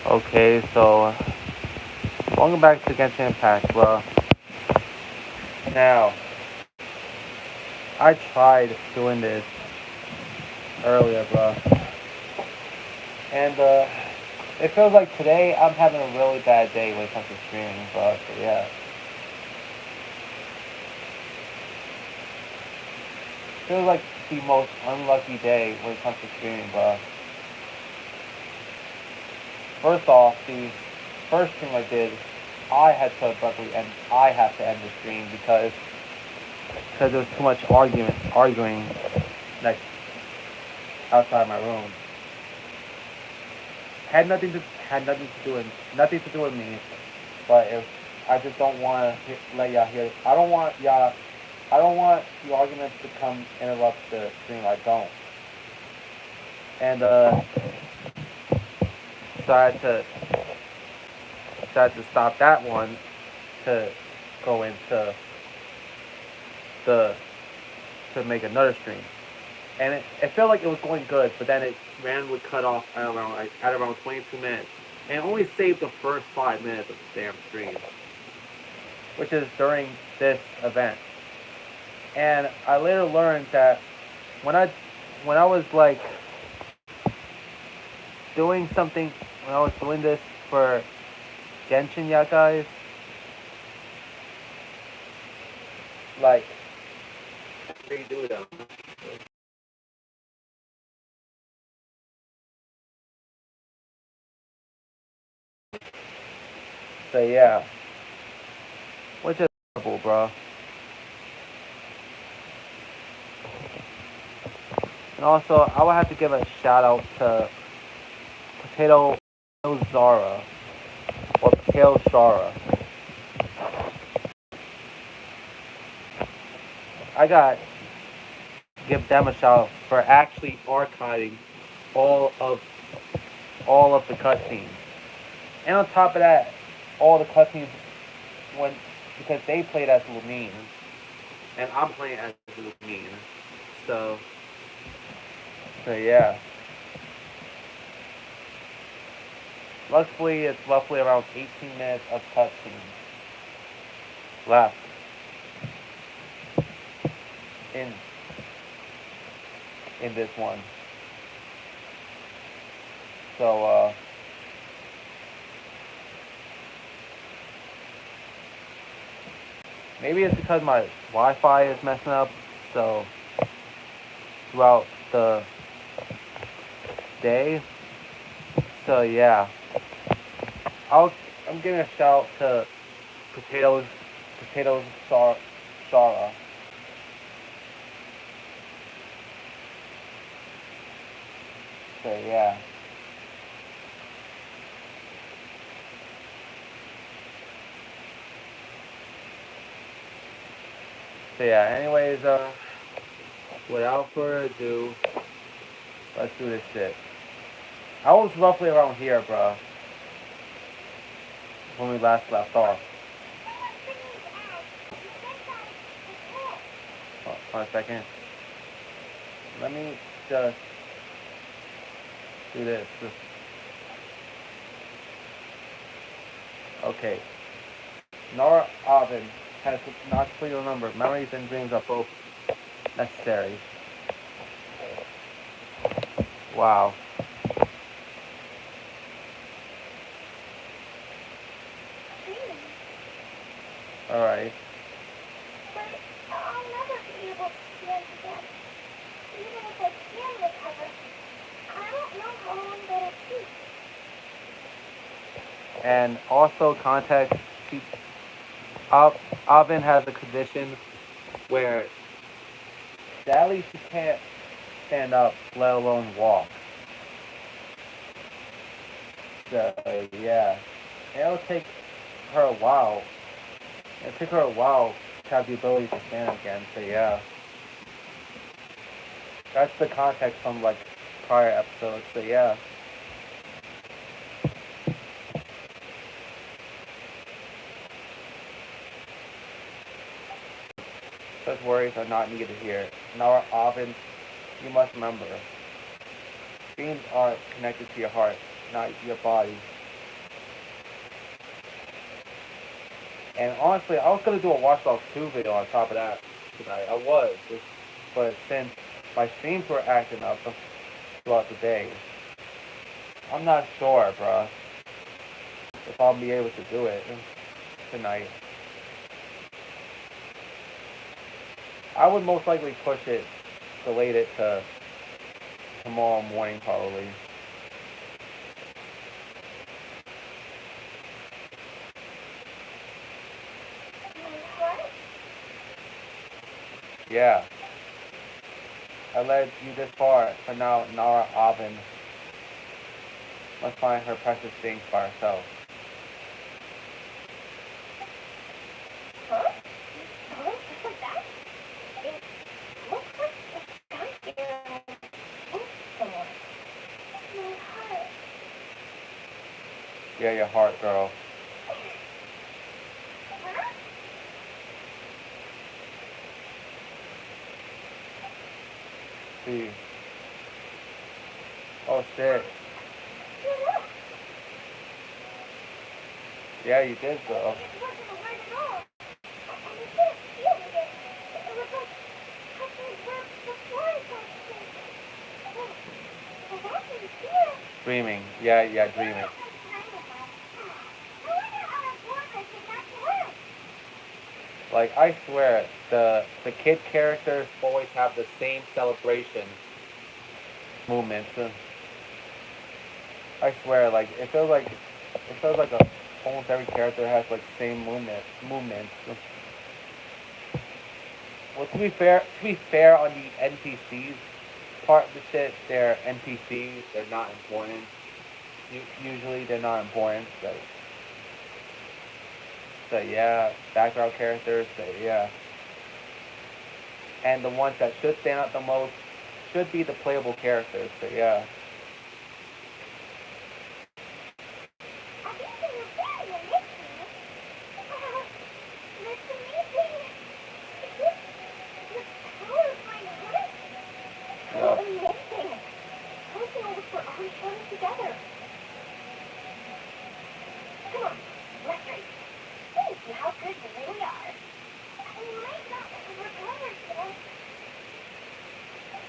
Okay, so going back to Genshin Impact, bro. Now, I tried doing this earlier, bro, and it feels like today I'm having a really bad day when it comes to streaming, bro. So yeah, feels like the most unlucky day when it comes to streaming, bro. First off, the first stream I did, I had to abruptly end. I have to end the stream because there was too much arguing, like outside my room. Had nothing to nothing to do with me. But if I just don't want to let y'all hear, I don't want the arguments to come interrupt the stream. I don't, and so I had to stop that one to go into the to make another stream. And it felt like it was going good, but then it ran would cut off at around 22 minutes, and it only saved the first 5 minutes of the damn stream, which is during this event. And I later learned that when I when I was like doing something when I was doing this for Genshin, yeah, guys, like redo them. So yeah, which is horrible, bro. And also, I would have to give a shout out to Potato Zara or Potato Zara. I got give them a shout out for actually archiving all of all of the cutscenes. And on top of that, all the cutscenes when because they played as Lumine and I'm playing as Lumine. So so yeah. Luckily it's roughly around 18 minutes of cutscenes left in in this one. So maybe it's because my Wi-Fi is messing up. So throughout the day. So yeah, I'll I'm giving a shout to potatoes potatoes Sarah. So yeah. So yeah. Anyways, without further ado, let's do this shit. I was roughly around here, bro, when we last left off. Oh, 1 second. Let me just do this. Okay. Nora Oven has not completely remembered. Memories and dreams are both necessary. Wow. Alright. But I'll never be able to stand again. Even if I can recover, I don't know how long that'll take. And also context, she, Oven has a condition where sadly she can't stand up, let alone walk. So yeah, it'll take her a while. It'll take her a while to have the ability to stand again. So yeah, that's the context from like prior episodes. So yeah, such worries are not needed here. Now, Oven, you must remember, dreams are connected to your heart, not your body. And honestly, I was gonna do a Watch Dogs 2 video on top of that tonight. I was, but since my streams were acting up throughout the day, I'm not sure, bruh, if I'll be able to do it tonight. I would most likely push it, delete it to tomorrow morning probably. Yeah. I led you this far, but now Nara Avin must find her precious things by herself. Huh? Oh, that? It looks like a skunk in someone. My heart. Yeah, your heart, girl. Huh? See. Oh shit. Yeah, you did, girl. It wasn't a word at all. And you couldn't feel it. It was like touching where the flies are. Well, that didn't feel. Dreaming. Yeah, dreaming. I wonder how important I think that's work. Like, I swear, the kid characters always have the same celebration movements. I swear, like, it feels like almost every character has, like, same movements. Well, to be fair on the NPCs part of the shit, they're NPCs, they're not important. Usually they're not important, so yeah, background characters, so yeah. And the ones that should stand out the most should be the playable characters, so yeah. I think they were very amazing. That's amazing. Is this the power of my heart? Yeah. Amazing. How can all this always coming together? Come on, let's race. See how good we really are. We might not recover today.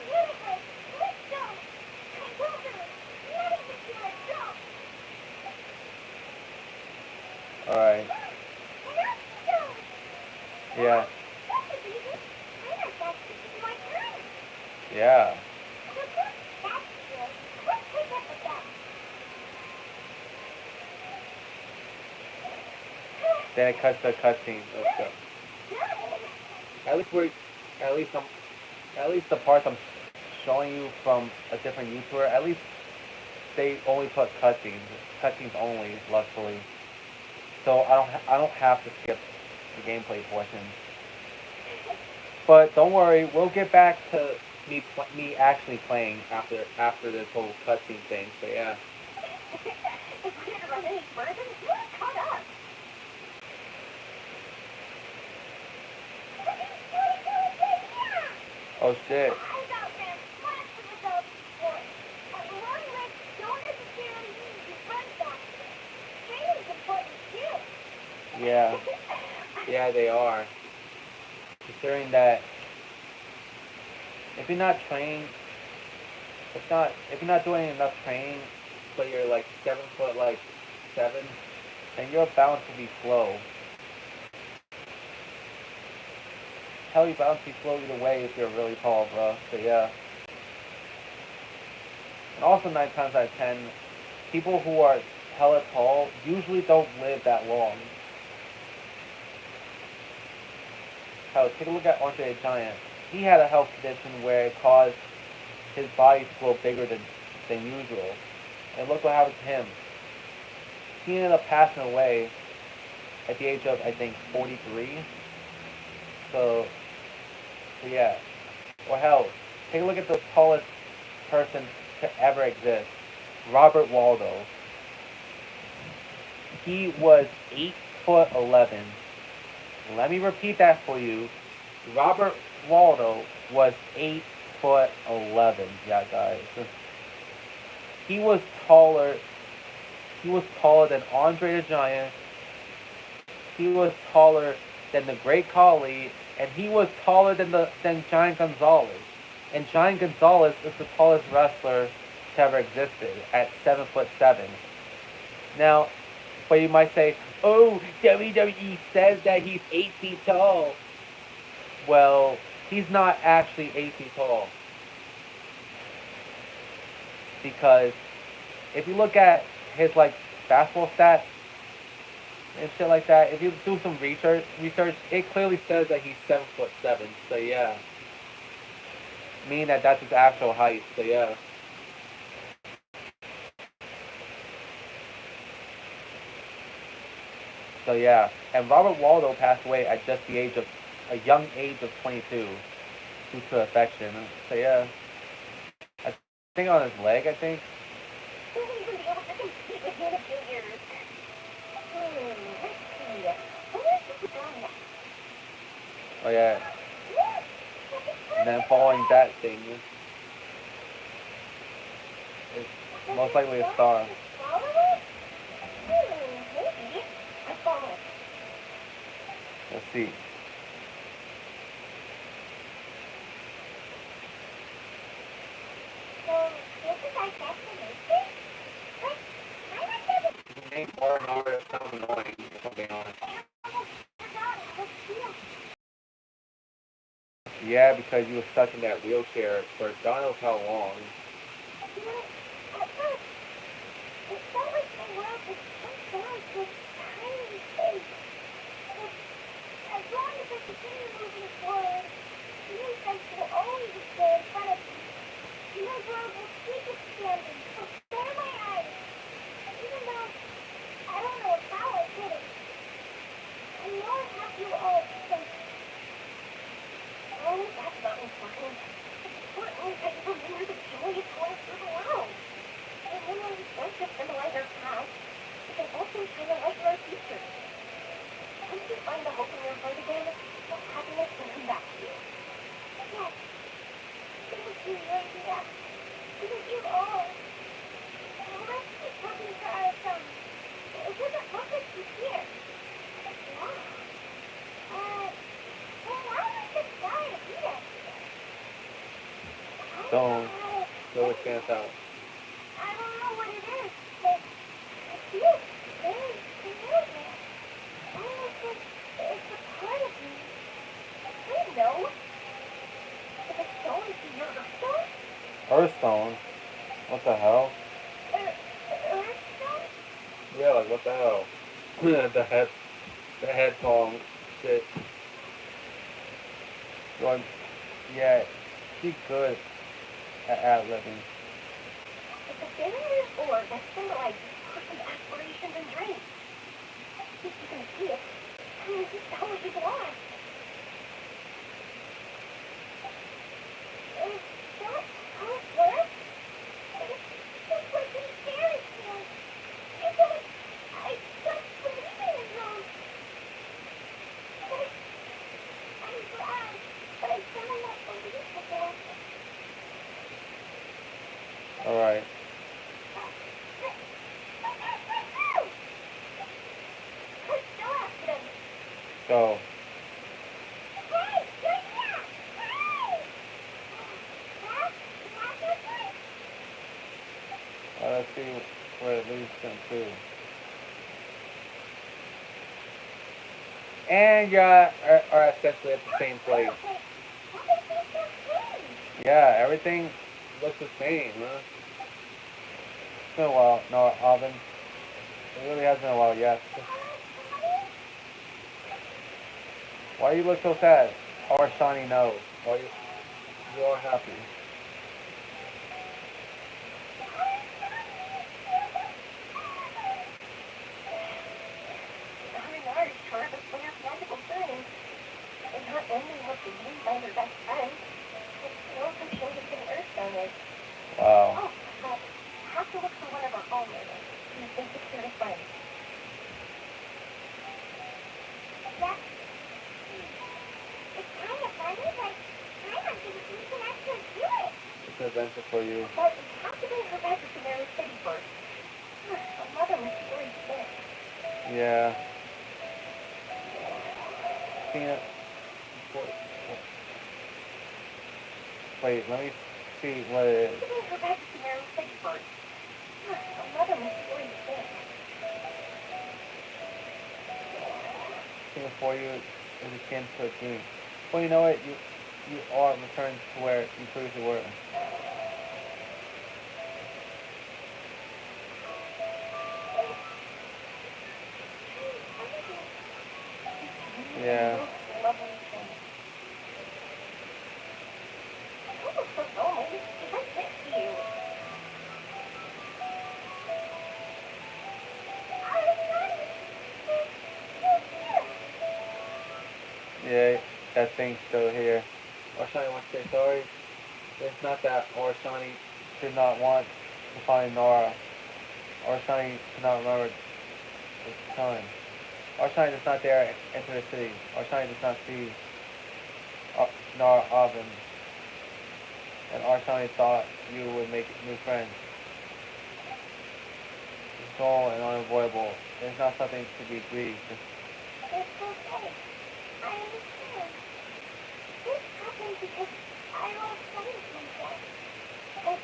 Seriously, let's go. I will do it. Not even to myself. Alright. Let's go. Yeah. That was easy. I like that. This is my turn. Yeah. That's good. Let's take up with that. Then it cuts to a cutscene. Let's go. At least we're, at least I'm, at least the parts I'm showing you from a different YouTuber, at least they only put cutscenes only, luckily. So I don't have to skip the gameplay portion. But don't worry, we'll get back to me actually playing after this whole cutscene thing. So yeah. If we didn't run any further, we're caught up. Oh shit. I got there faster without support. Long legs don't necessarily mean you run faster. Training's important too. Yeah. Yeah, they are. Considering that if you're not trained, if you're not doing enough training, but you're like 7 foot like 7, then you're bound to be slow. Hell, you're bound to be slow either way if you're really tall, bro. So yeah. And also 9 times out of 10, people who are hella tall usually don't live that long. Hell, take a look at Andre the Giant. He had a health condition where it caused his body to grow bigger than usual. And look what happened to him. He ended up passing away at the age of, I think, 43. So yeah. Or hell, take a look at the tallest person to ever exist. Robert Waldo. He was 8'11". Let me repeat that for you. Robert Waldo was 8'11". Yeah, guys. He was taller. He was taller than Andre the Giant, he was taller than the Great Khali, and he was taller than Giant Gonzalez. And Giant Gonzalez is the tallest wrestler to ever existed at 7'7". Now, but you might say, "Oh, WWE says that he's 8 feet tall." Well, he's not actually 8 feet tall because if you look at his like basketball stats and shit like that, if you do some research, it clearly says that he's 7'7". So yeah, meaning that that's his actual height. So yeah. So yeah, and Robert Waldo passed away at just the age of a young age of 22 due to infection. So yeah, I think on his leg, I think. Will he even be able to compete with me in a few years? Let's see. Where's the done? Oh yeah, Yes! and then following that thing is most likely a star. Follow it? Maybe. I follow. Let's see. So, this is our destination? But I'm not sure He named more and more. It sounds annoying, if I'm being honest. I almost forgot how to feel. Yeah, because you were stuck in that wheelchair for God knows how long. You know, at first, it felt like the world was shrunk down to a tiny space. But as long as I continue moving forward, the insights will always stay in front of me. My world will keep expanding before my eyes. Even though I don't know how I did it, I know I have you all to thank. Oh, that's not important. It's important that you remember the joy of going through the world. And memories don't just symbolize our past, but they also shine a light in our future. Once you find the hope in your heart again, the happiness will come back to you. Yes, thank you, Lydia. Thank you all. Now let's keep talking to our son. It doesn't look like he's here. Yeah. Well, why was this guy beat us? I don't know Don't how to throw a explain chance it. out. I don't know what it is, but it feels very familiar. Almost like it's a part of me. I know. If a stone is your Earthstone? Hearthstone? What the hell? Earthstone? Yeah, like what the hell? The head song shit. Going, yeah, she's good at ad-libbing. It's a very orb that symbolizes person's aspirations and dreams. If you can see it, this is how it is lost. Is that how it works? It's just like in fairy tales. I stopped believing in those. But I'm glad that I found that belief again. Alright, I'm still after them. so, Hey, you're here! Hey! Huh? Not your place? let's see where it leads them to. And are essentially at the same place. Yeah, everything looks the same, huh? It's been a while. No, Alvin. It really has been a while, yes. Why you look so sad? Or Shawnee, no. Why you are happy? Are sure the player's magical things. And not only help the game find their best friend, it also shows us what Earthstone is. Wow. Oh, but have to look for one of our own later. We think it's here to find. Yeah. It's kind of funny, but I'm not thinking we can actually do it. It's an adventure for you. But we have to bring her back to Samaria City first. Her mother must be very sick. Yeah. seen it. Wait, let me see what it is. You didn't go back to your own city first. Another mystery thing. Thing for you is akin to a dream. Well, you know what? You are returned to where you previously were. Yeah. Lovely thing. I look so normal. It's right next to you. Yeah, that thing's still here. Arshani wants to say sorry. It's not that Arshani did not want to find Nora. Arshani could not remember the time. Arshani does not dare enter the city. Arshani does not see Nora Oven. And Arshani thought you would make new friends. It's dull and unavoidable. It's not something to be grieved. It's okay. I understand. This happened because I lost sight of myself. But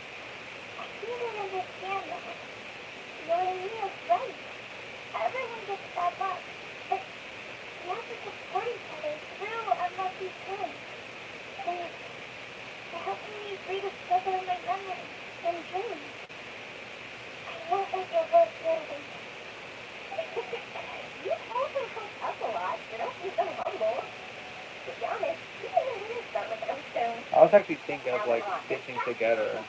I didn't understand that. You're right. Everyone gets bad luck. But we have to support each other through unlucky times. Thanks for helping me rediscover my memories and dreams. I won't let your work go to waste. You also help us a lot, so don't be so humble. To be honest, you didn't really start with those stones. I was actually thinking of like stitching together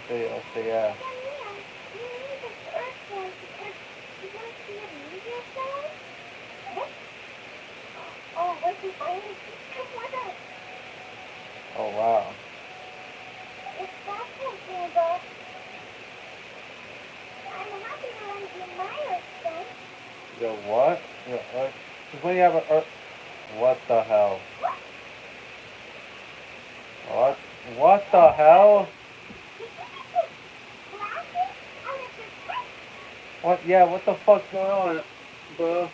videos, so yeah. You need this earth one because you want to see a meteor shower? What? Oh, once you finally come with us. Oh wow. If that's what Panda, I'm happy to lend you my earth stone. Yo, what? Yo, because when you have a what the hell? What? What the hell? Glasses? Out of your text? What? Yeah, what the fuck's going on, bro?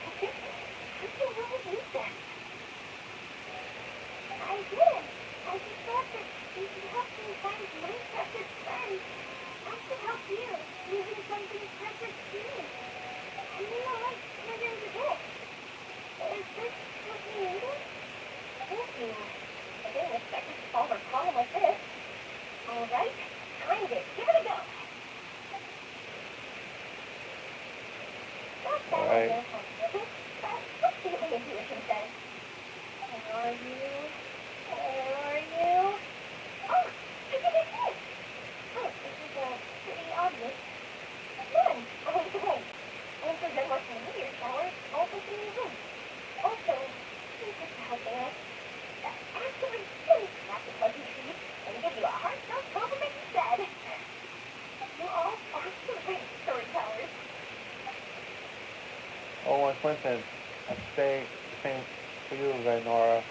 How'd you really do that? I didn't. I just thought that since you helped me find my precious friend, I should help you using something precious to me. And you know what? Turned into this. Is this what you needed? Thank you. I didn't expect it to solve our problem like this. All right, find it. Give it a go. Not that I Alright. know how to, but let's see what my intuition says. Where are you? Where are you? Oh, I think I see it. Oh, this is pretty obvious. None. Oh, wait. Answers that much in the meteor shower. Also in your room. Also, thank you for helping us. Actually, let me snap the pleasantries and give you a heartfelt compliment instead. You all are great storytellers. Oh, one coincidence. I say the same for you, Red Nora.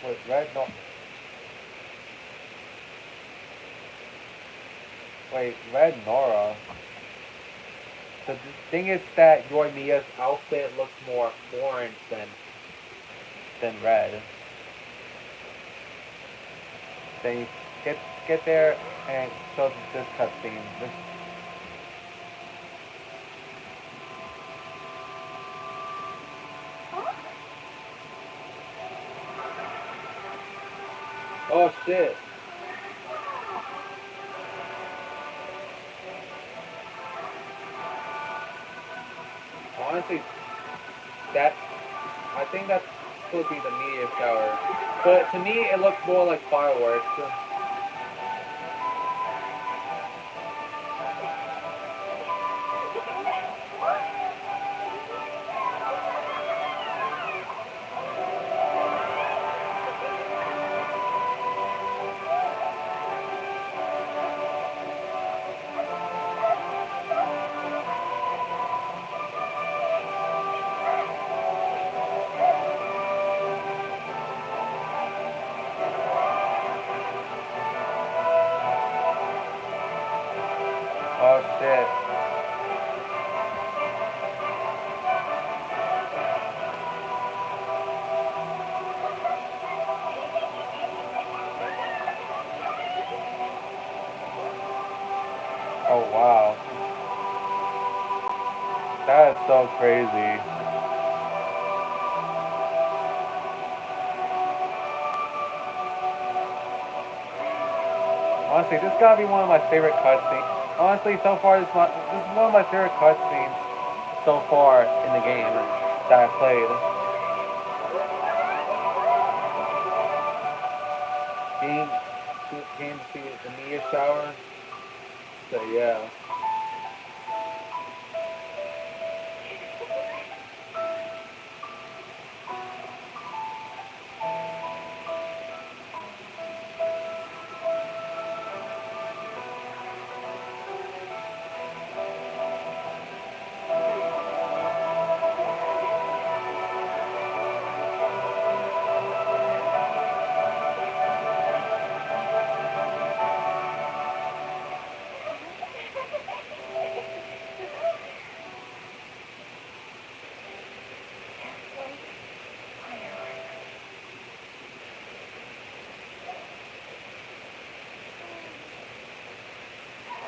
Wait, Red Nora. Wait, Red Nora. The thing is that your Mia's outfit looks more orange than red. Then you get there and shows this cutscene. This. Huh? Oh shit. Honestly, that I think that's supposed to be the meteor shower. But to me, it looks more like fireworks. wow. That is so crazy. Honestly, this gotta be one of my favorite cutscenes. Honestly, so far this is one of my favorite cutscenes so far in the game that I played. Game came to see the meteor shower. So yeah.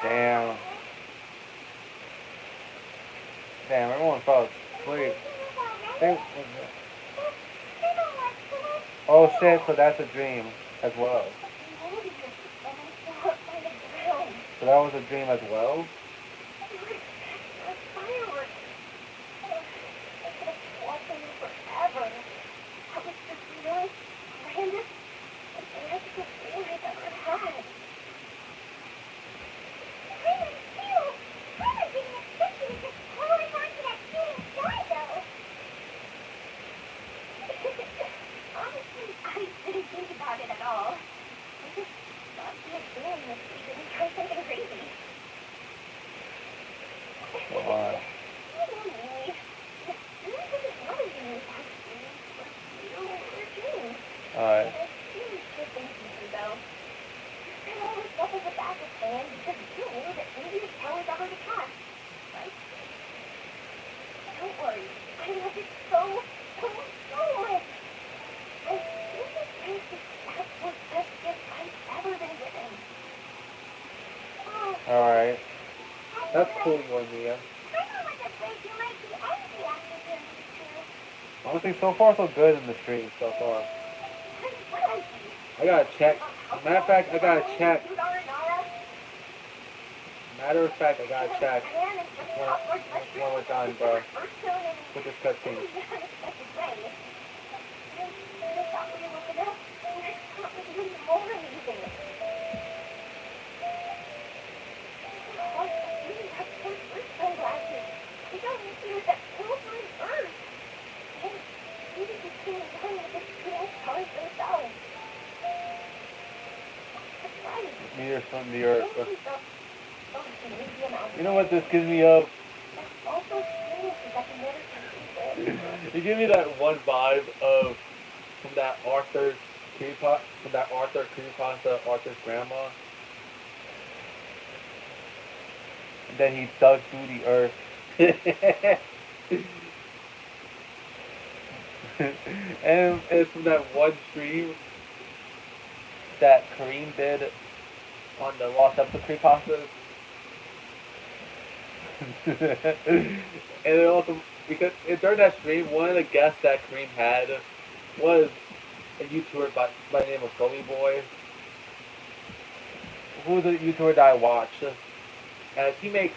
Damn. Damn, everyone fell asleep. They, oh shit, so that's a dream as well. So that was a dream as well? Alright. Alright. Alright. That's cool, Mia. Honestly, so far so good in the stream so far. I gotta check. Matter of fact, I gotta check. Matter of fact, I gotta check when we're done, bro. With this cutscene. Meteors from the Earth. You know what this gives me up? You give me that one vibe of from that Arthur creepypasta, Arthur's grandma. And then he dug through the earth. And it's from that one stream that Kareem did on the Lost Episode Creepypasta. And it also because during that stream, one of the guests that Kareem had was a YouTuber by the name of Gully Boy, who was a YouTuber that I watched, and he makes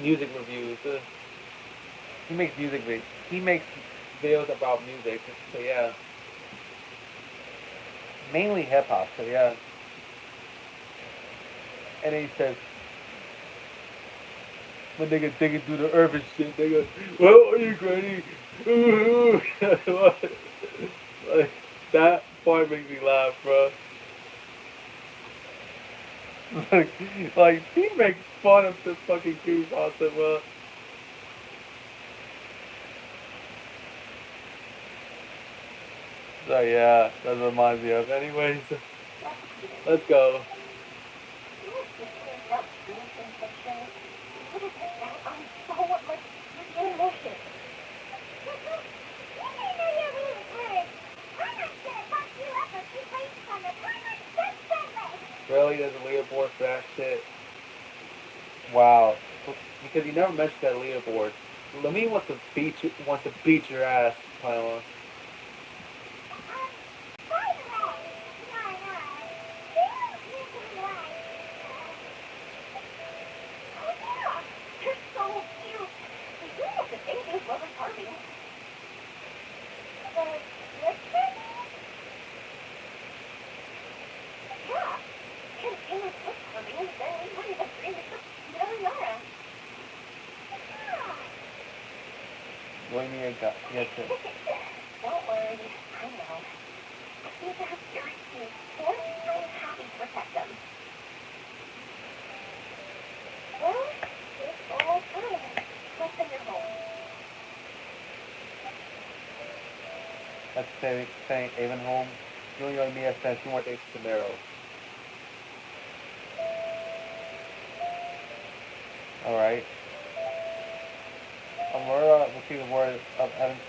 music reviews. He makes he makes videos about music. So yeah, mainly hip hop. So yeah, and then he says, "When nigga digging through the urban shit, nigga, what are you, Granny?" Like, that part makes me laugh, bro. like, like he makes fun of the fucking creepypasta, bro. So yeah, that reminds me of. Anyways, let's go. Really, there's a leaderboard for that shit. Wow. Because you never mentioned that leaderboard. Lamine wants to beat your ass, Paimon. By the way, no, there was this one. Oh yeah, they're so cute. You have to think this wasn't charming. But let's say, yeah, if Taylor was charming, then we wouldn't have dreamed of Yara. Ah. Join me again. Yes, sir. Don't worry, I know. These are very cute, and I'm happy to protect them. Well, it's almost time. Let's send her home. Let's say saying Avon home. Junior and Mia spend 2 more days to Camaro. Alright. Aurora received word of Evan's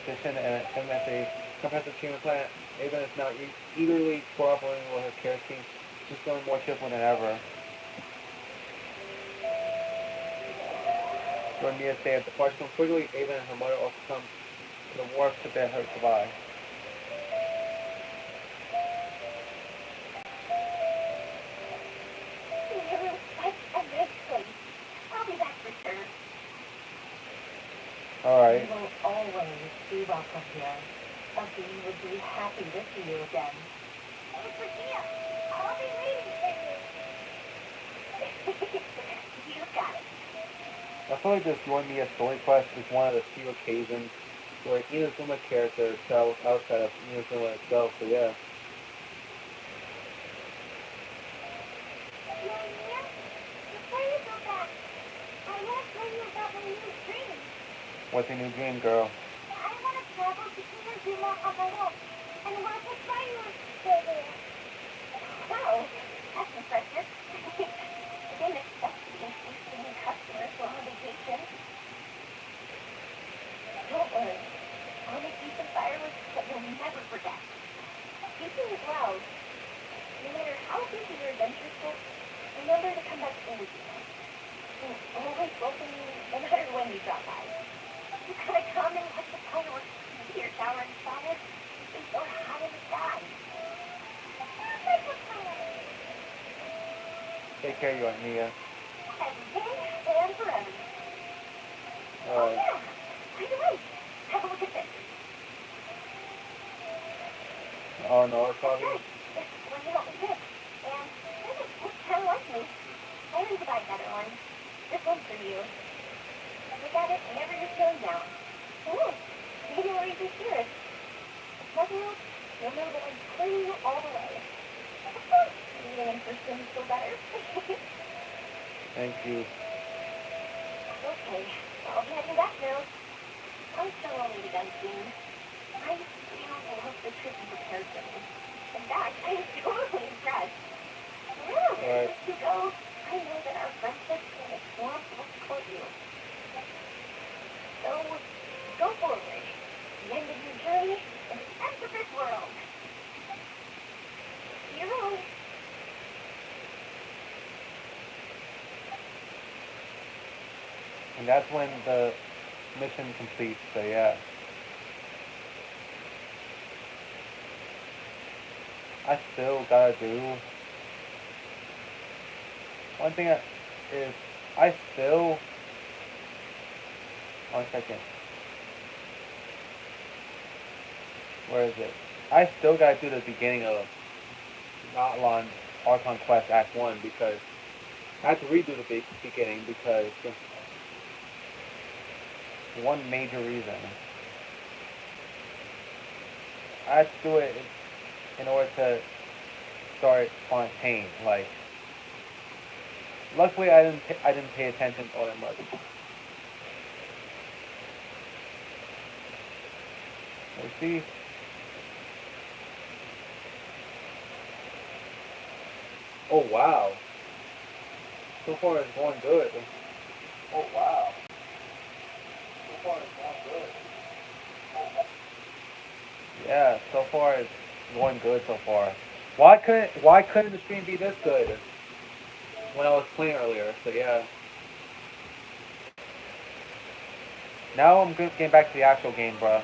condition and implements a comprehensive treatment plan. Avon is now eagerly cooperating with her care team. She's feeling more cheerful than ever. During Mia's day of departure from quickly, Avon and her mother also come to the wharf to bid her goodbye. You're such a nice place. I'll be back for sure. Alright. You will always be welcome here. Bucky would be happy to see you again. Thanks for Gia. I'll be waiting for you. You got it. I feel like this Join Me a Story Quest is one of the few occasions where Inazuma character travels outside of Inazuma itself, so yeah. Mia, before you go back, I want to tell you about my new dream. What's your new dream, girl? I want to travel to Inazuma alone and work with fireworks there. Wow, that's impressive. I didn't expect to be introduced to new customers while on vacation. Don't worry, I'll make you some fireworks that you'll never forget. Speaking of loud, no matter how busy your adventures get, remember to come back to Inazuma. We'll always welcome you no matter when you drop by. You gotta come and watch the fireworks meteor shower in Sonic. It's so hot in the sky. Take care, you Aunt Mia. Every day and forever. Oh Alright. yeah, by the way, have a look at this. Oh no, That's Coffee? right. It's one you helped me pick. And it looks kind of like me. I need to buy another one. This one's for you. Look at it whenever you're feeling down. Ooh, maybe I'll read your spirits. If nothing else, you'll know that I'm clean all the way. Of course, meeting in person is still better. Thank you. Okay, I'll be heading back now. I'm sure I'll meet again soon. I really love the trip you prepared for me. In fact, I am totally impressed. Wherever Alright. you go, I know that our friendship and its warmth will support you. So, go forward. The end of your journey and the end of this world. You're on. And that's when the mission completes, so yeah. I still gotta do one thing is I still 1 second. Where is it? I still gotta do the beginning of Outlaw Archon Quest Act 1 because I had to redo the beginning because one major reason. I had to do it in order to start Fontaine. Like, luckily I didn't pay attention all that much. Let's see. Oh wow. So far it's going good. Oh wow. So far it's going good. Yeah, so far it's going good so far. Why couldn't the stream be this good? when I was playing earlier. So yeah. Now I'm getting back to the actual game, bro.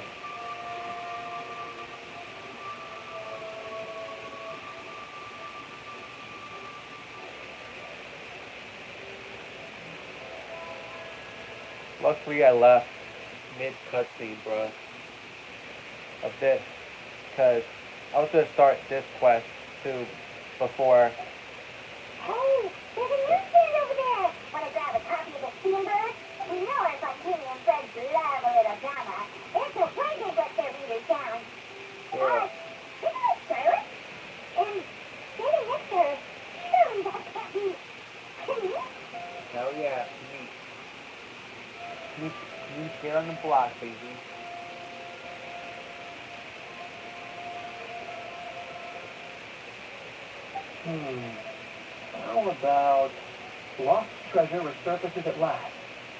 Luckily, I left mid cutscene, bro, of this, because I was gonna start this quest too before. Hey, there's a newsstand over there! Wanna grab a copy of the Steamboat? We know our Fontaine and friends love a little drama. It's a way they get their readers down. Yeah. Isn't it Charlotte? And standing next to her, surely that can't be Kenny? Hell yeah, meet, meet here on the block, baby. How about lost treasure resurfaces at last?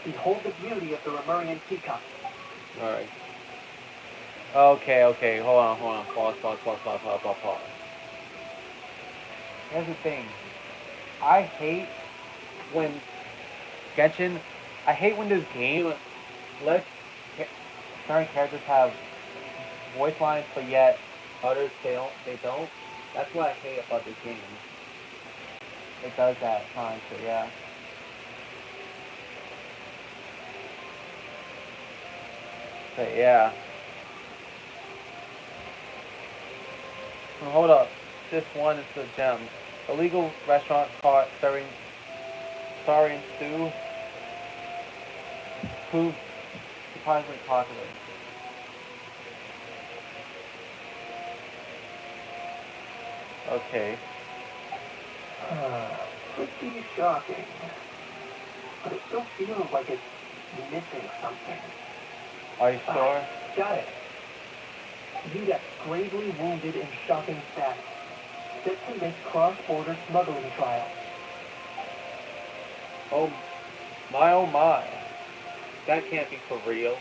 Behold the beauty of the Lemurian teacup. All right. Okay. Hold on. Pause. Here's the thing. I hate when Genshin. I hate when this game lets certain characters have voice lines, but yet others they don't. They don't. That's what I hate about this game. It does that at times, so yeah. But yeah. Now, hold up. This one is the gem. Illegal restaurant caught serving saurian stew proved surprisingly popular. Okay. Pretty shocking. But it still feels like it's missing something. Are you sure? Got it. Zedek gravely wounded in shocking status. Set to miss cross-border smuggling trial. Oh my. That can't be for real.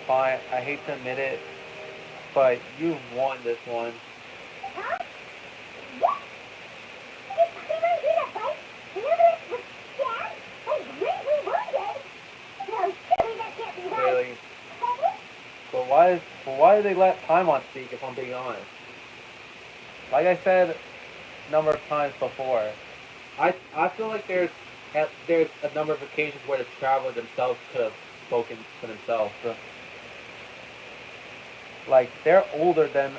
Fine. I hate to admit it, but you've won this one. Huh? What? Did Kramer do that fight? Remember it was stabbed and gravely wounded? No, surely that can't be right. Really? Can it? But why did they let Paimon speak, if I'm being honest? Like I said a number of times before, I feel like there's a number of occasions where the traveler themselves could have spoken for themselves. So, like they're older than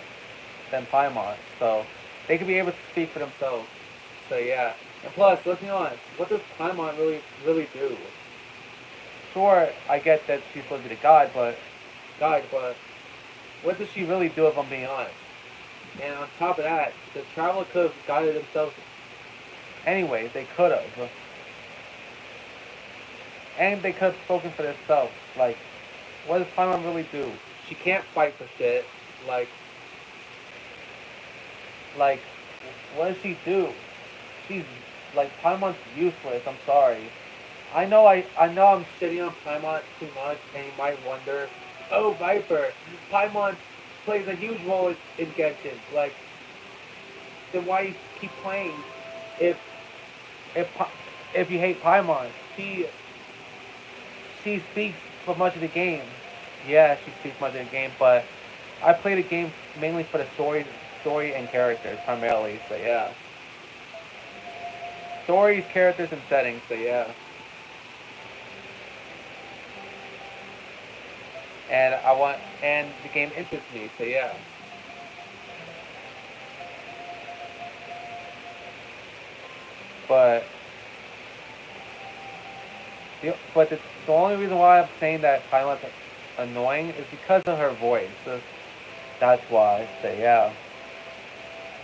Paimon, so they could be able to speak for themselves. So yeah. And plus, let's be honest, what does Paimon really do? Sure, I get that she's supposed to be the guide, but what does she really do if I'm being honest? And on top of that, the traveler could have guided themselves anyways, they could have. And they could have spoken for themselves. Like, what does Paimon really do? She can't fight for shit. Like, like, what does she do? She's, like, Paimon's useless, I'm sorry. I know I'm shitting on Paimon too much, and you might wonder, oh, Viper, Paimon plays a huge role in Genshin. Like, then why you keep playing if if if you hate Paimon? She speaks for much of the game. Yeah, she speaks much of the game, but I play the game mainly for the story and characters primarily. So yeah, stories, characters, and settings. So yeah, and the game interests me. So yeah, but the only reason why I'm saying that Paimon's annoying is because of her voice. So that's why. So yeah.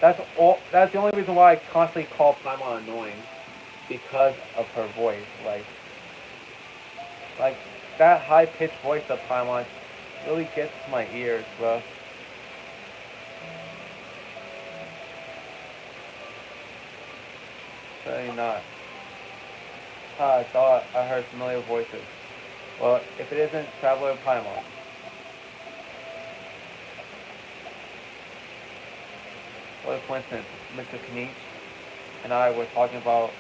That's all. That's the only reason why I constantly call Paimon annoying, because of her voice. Like that high pitched voice of Paimon really gets to my ears, bro. Really not. I thought I heard familiar voices. Well, if it isn't Traveler Paimon. What a coincidence. Mr. Kanich and I were talking about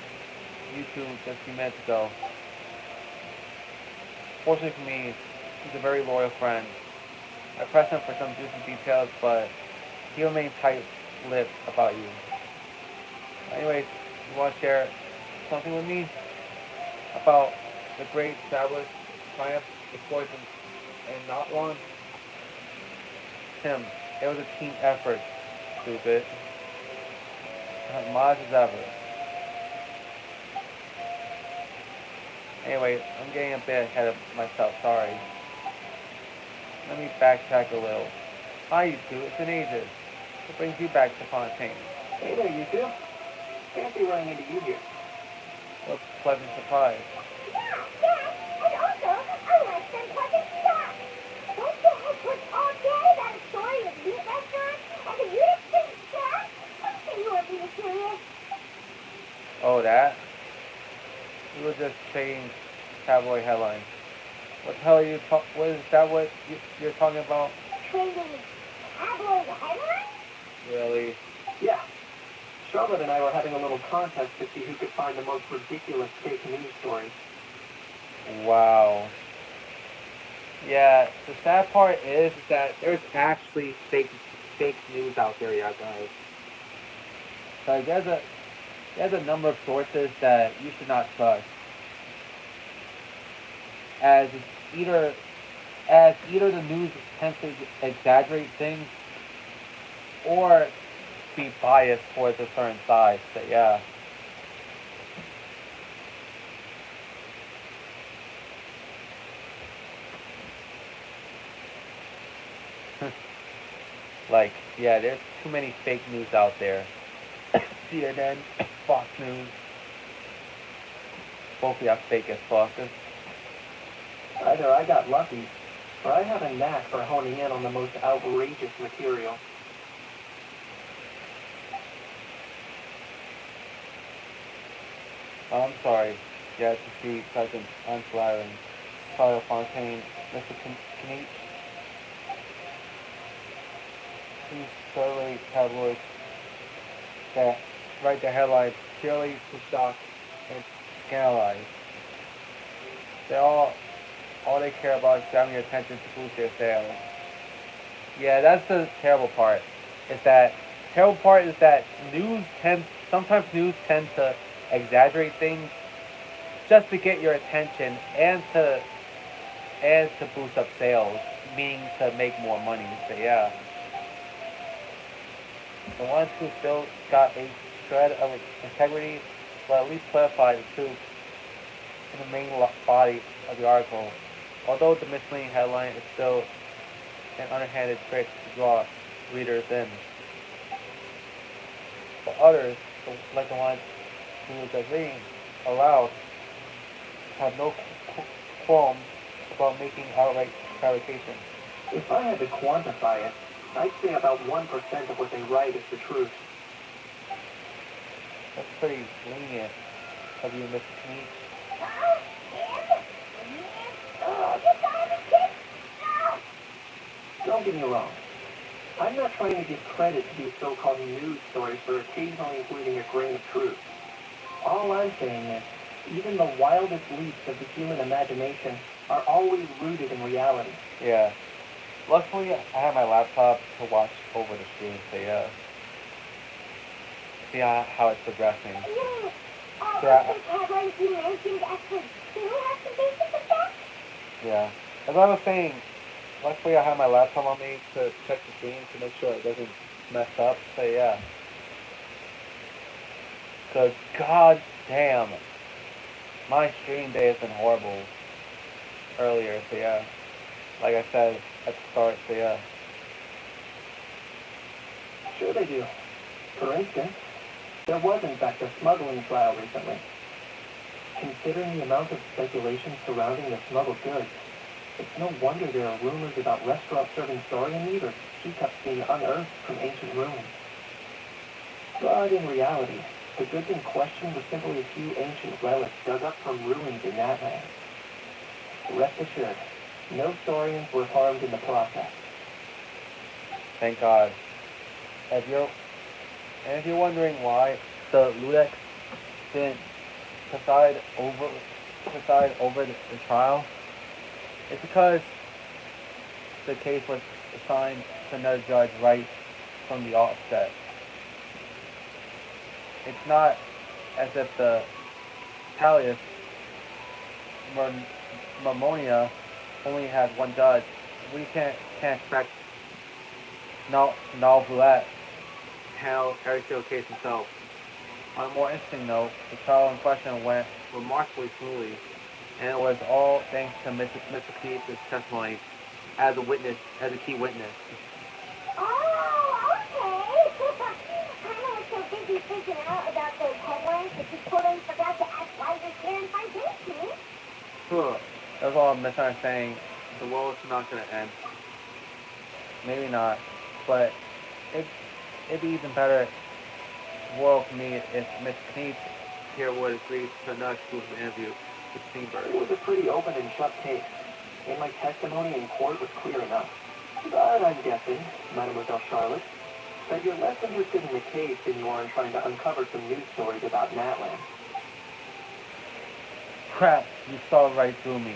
YouTube just a few minutes ago. Fortunately for me, he's a very loyal friend. I pressed him for some juicy details, but he remained tight-lipped about you. Anyways, you want to share something with me about the great established triumph, exploits, and not one? Tim, it was a team effort, stupid. Modest as ever. Anyway, I'm getting a bit ahead of myself, sorry. Let me backtrack a little. Hi, you two, it's been ages. What brings you back to Fontaine? Hey there, you two. Fancy running into you here. What a pleasant surprise. Yeah, and also, I like some pleasant stuff. Don't you have worked all day about a story of meat restaurants and the unit thing stuff? Something more mysterious. Oh, that? We were just trading tabloid headlines. What the hell are you what is that what you're talking about? Trading tabloid headlines? Really? Yeah. Charlotte and I were having a little contest to see who could find the most ridiculous fake news stories. Wow. Yeah, the sad part is that there's actually fake news out there, yeah, guys. Like there's a number of sources that you should not trust. As either either the news tends to exaggerate things or be biased towards a certain side. So yeah. Like, yeah, there's too many fake news out there. CNN, Fox News, both of y'all fake as fuck. Either I got lucky, or I have a knack for honing in on the most outrageous material. I'm sorry. Yeah, to see such an unflattering. Sorry, Fontaine, Mr. Knight. These thoroughly tabloids that write the headlines purely to shock and scandalize. They all they care about is grabbing your attention to boost their sales. Yeah, that's the terrible part. Is that terrible part is that sometimes news tend to exaggerate things just to get your attention and to boost up sales, meaning to make more money. So yeah. The ones who still got a shred of integrity will at least clarify the truth in the main body of the article. Although the misleading headline is still an underhanded trick to draw readers in. But others, like the ones who are just reading aloud, have no qualms about making outright clarification. If I had to quantify it, I'd say about 1% of what they write is the truth. That's pretty lenient of you, Mr. Knight. Don't get me wrong. I'm not trying to give credit to these so-called news stories for occasionally including a grain of truth. All I'm saying is, even the wildest leaps of the human imagination are always rooted in reality. Yeah. Luckily, I have my laptop to watch over the screen, so yeah. See how it's progressing. Yeah. So I, The headlines you mentioned actually do have some basis of fact. yeah. As I was saying, luckily I have my laptop on me to check the screen to make sure it doesn't mess up, so yeah. Cause god damn, my stream day has been horrible earlier, so yeah. Like I said at the start, so yeah. Sure they do. For instance, there was in fact a smuggling trial recently. Considering the amount of speculation surrounding the smuggled goods, it's no wonder there are rumors about restaurants serving saurian meat or teacups being unearthed from ancient ruins. But in reality, the goods in question were simply a few ancient relics dug up from ruins in that land. Rest assured, no saurians were harmed in the process. Thank God. Have your And if you're wondering why the Ludex didn't preside over the trial, it's because the case was assigned to another judge right from the outset. It's not as if the Pallius Marmonia only had one judge. We can't expect Nalvulat to handle every single case himself. On a more interesting note, the trial in question went remarkably smoothly, and it was all thanks to Mr. Keats' testimony as a key witness. Oh, okay. I was so busy freaking out about those headlines that you totally forgot to ask why you're here in my basement. That was all a misunderstanding. The world's not gonna end. Maybe not, but it'd be even better world for me if Miss Knight here would agree to another exclusive interview with Steinberg. It was a pretty open and shut case, and my testimony in court was clear enough. But I'm guessing, Mademoiselle Charlotte, that you're less interested in the case than you are in trying to uncover some news stories about Natland. Crap, you saw right through me.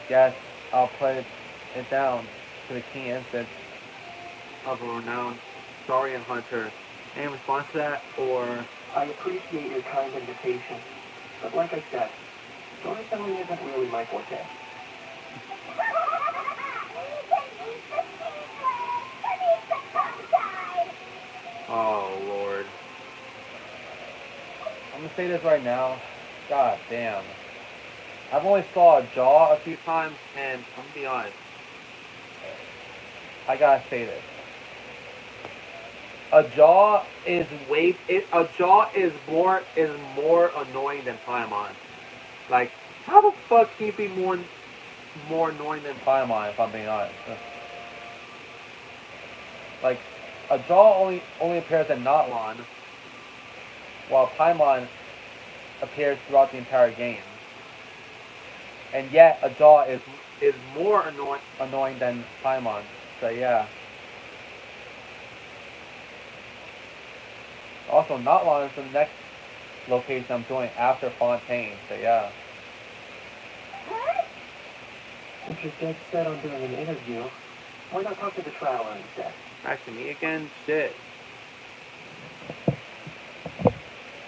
Yes, I'll put it down to the key instance of a renowned saurian hunter. Any response to that, or? I appreciate your kind invitation, but like I said, storytelling isn't really my forte. Oh, Lord. I'm gonna say this right now. God damn. I've only saw a jaw a few times, and I'm gonna be honest. I gotta say this. A jaw is more annoying than Paimon. Like, how the fuck can you be more annoying than Paimon, if I'm being honest? Like, a jaw only appears in Notlon, while Paimon appears throughout the entire game. And yet, a jaw is more annoying than Paimon. So yeah. Also, Notlon is the next location I'm doing after Fontaine. So yeah. If you're dead set on doing an interview, why not talk to the traveler instead? Back to me again? Shit.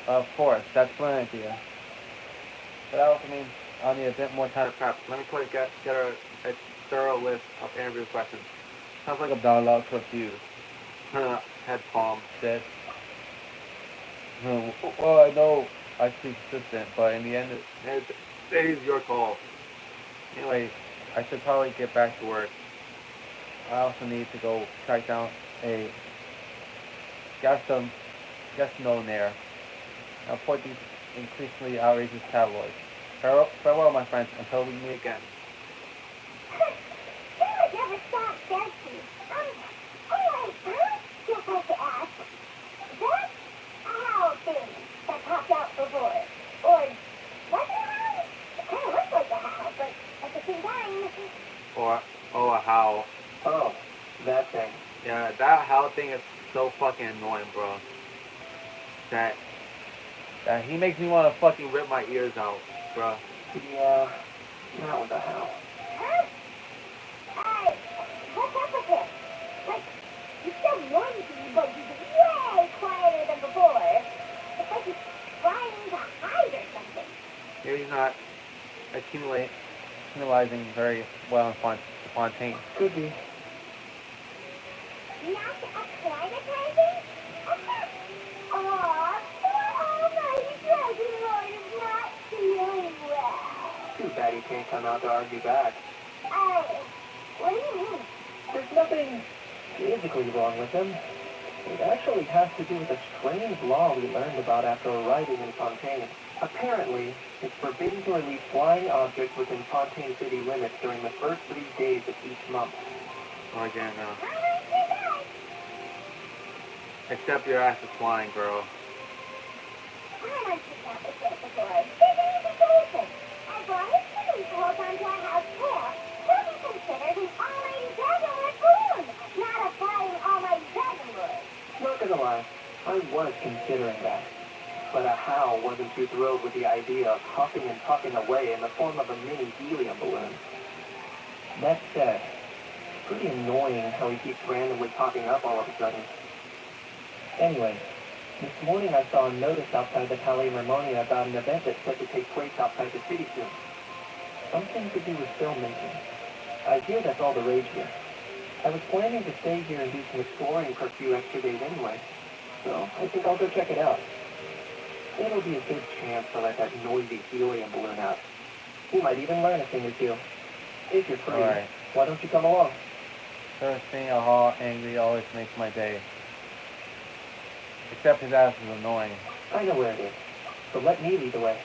Of course, that's a brilliant idea. But that also means I'll need a bit more time to prep. Let me get a thorough list of interview questions. Sounds like I'm not allowed to refuse. Head palm, shit. Well, I know I should be consistent, but in the end, it is your call. Anyway, I should probably get back to work. I also need to go track down a Gastonnaire. I'll report these increasingly outrageous tabloids. Farewell, my friends, until we meet again. Sarah never stopped dancing. Anyway, just have to ask. That owl thing that popped out before, or was it a howl? It kind of looked like a howl, but at the same time... A howl. Oh, that thing. Yeah, that howl thing is so fucking annoying, bro. That he makes me want to fucking rip my ears out, bro. Yeah, that was a howl. Huh? Hey, what's up with him? Like, he's still noisy, but he's way quieter than before. It's like he's trying to hide or something. Maybe he's not accumulating very well in Fontaine. Could be. Not acclimatizing? Aw, poor almighty Dragon Lord is not feeling well. Too bad he can't come out to argue back. What do you mean? There's nothing physically wrong with him. It actually has to do with a strange law we learned about after arriving in Fontaine. Apparently, it's forbidden to release flying objects within Fontaine city limits during the first 3 days of each month. Oh, I can't know. Except your ass is flying, girl. I don't think that was it before. There's any situation. As long as police holds onto a house tail, he'll be considered an almighty dragon lord balloon, not a flying almighty dragon lord. Not gonna lie, I was considering that. But a Hal wasn't too thrilled with the idea of huffing and puffing away in the form of a mini helium balloon. That said, it's pretty annoying how he keeps randomly popping up all of a sudden. Anyway, this morning I saw a notice outside the Palais Harmonia about an event that's set to take place outside the city soon. Something to do with filmmaking. I hear that's all the rage here. I was planning to stay here and do some exploring for a few extra days anyway, so I think I'll go check it out. It'll be a good chance to let that noisy helium balloon out. You might even learn a thing or two. If you're free, Alright. why don't you come along? First seeing a Hall angry always makes my day. Except his ass is annoying. I know where it is, so let me lead the way.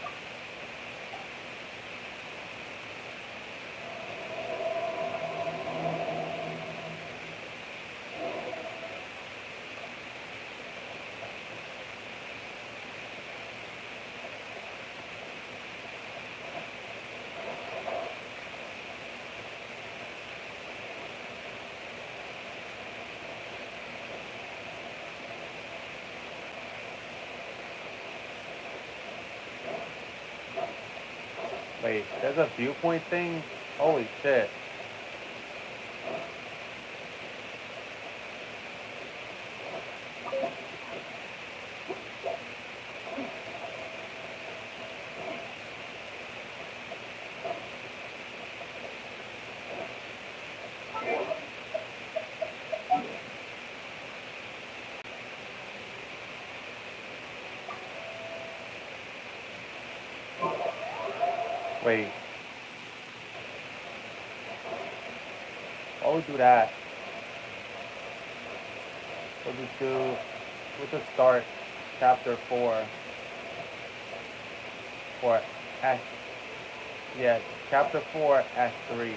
Wait, there's a viewpoint thing? Holy shit. Wait. Why would we do that? We'll just start chapter 4. Or act, yeah, chapter 4, act 3.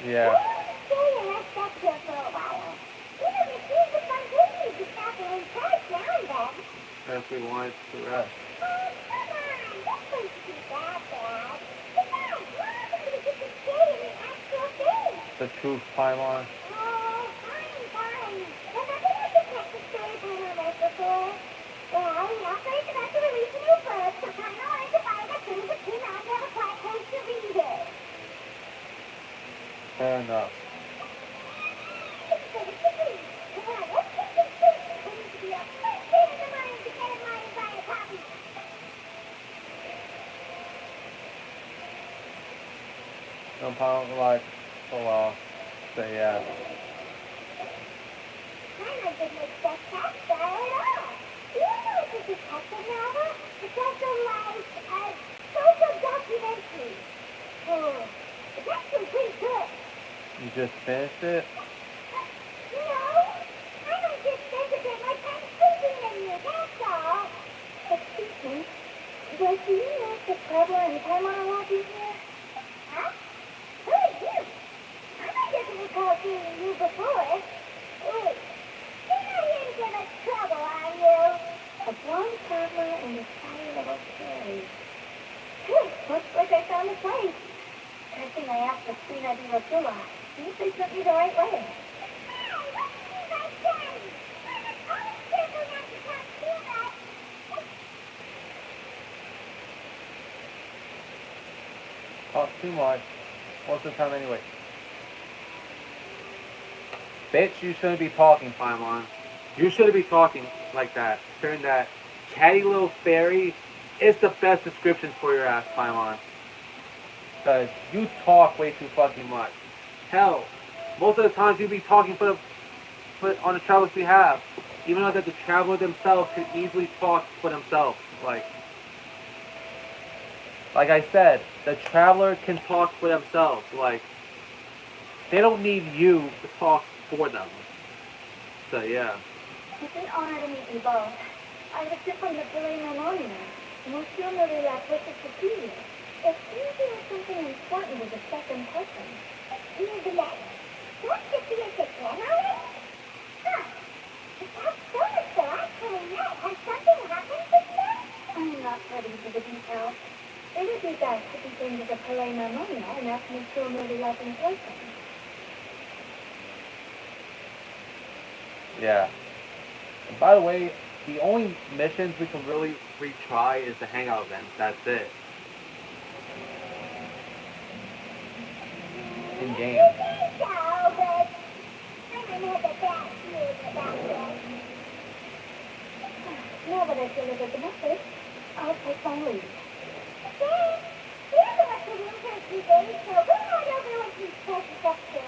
Yeah. If we want to rest. The truth, Paimon. Fair enough. No problem, like, oh well, so yeah. You just finished it? But do you know the traveler and Paimon are walking here? Huh? Who are you? I didn't recall seeing you before. Wait, you're not here to give us trouble, are you? A blonde traveler and a tiny little fairy. Looks like I found the place. Good thing I asked the Queen Ivy Rasula. See if they took me the right way. Hey, what do you mean by daddy? I'm always careful not to talk too much. Talk too much. Most of the time anyway. Bitch, you shouldn't be talking, Paimon. You shouldn't be talking like that. Considering that catty little fairy is the best description for your ass, Paimon. Because you talk way too fucking much. Hell, most of the times you be talking on the traveler's behalf. Even though that the traveler themselves could easily talk for themselves. Like I said, the traveler can talk for themselves. Like, they don't need you to talk for them. Vista, yeah. It's an honor to meet you both. I was just from the Belay Memorial. Monsieur really wishes to see you. It seems there is something important to discuss in person. You the man? What to see us again already? Huh. That's so much the last time we met. Has something happened since then? I'm not ready for the details. It would be best if you came to the Belay Memorial and asked Monsieur really in person. Yeah. And by the way, the only missions we can really retry is the hangout events. That's it. In game. Now that I've delivered the message, I'll take my leave. Thanks. We haven't left the room for a few days, so we'll head over when he's present up here.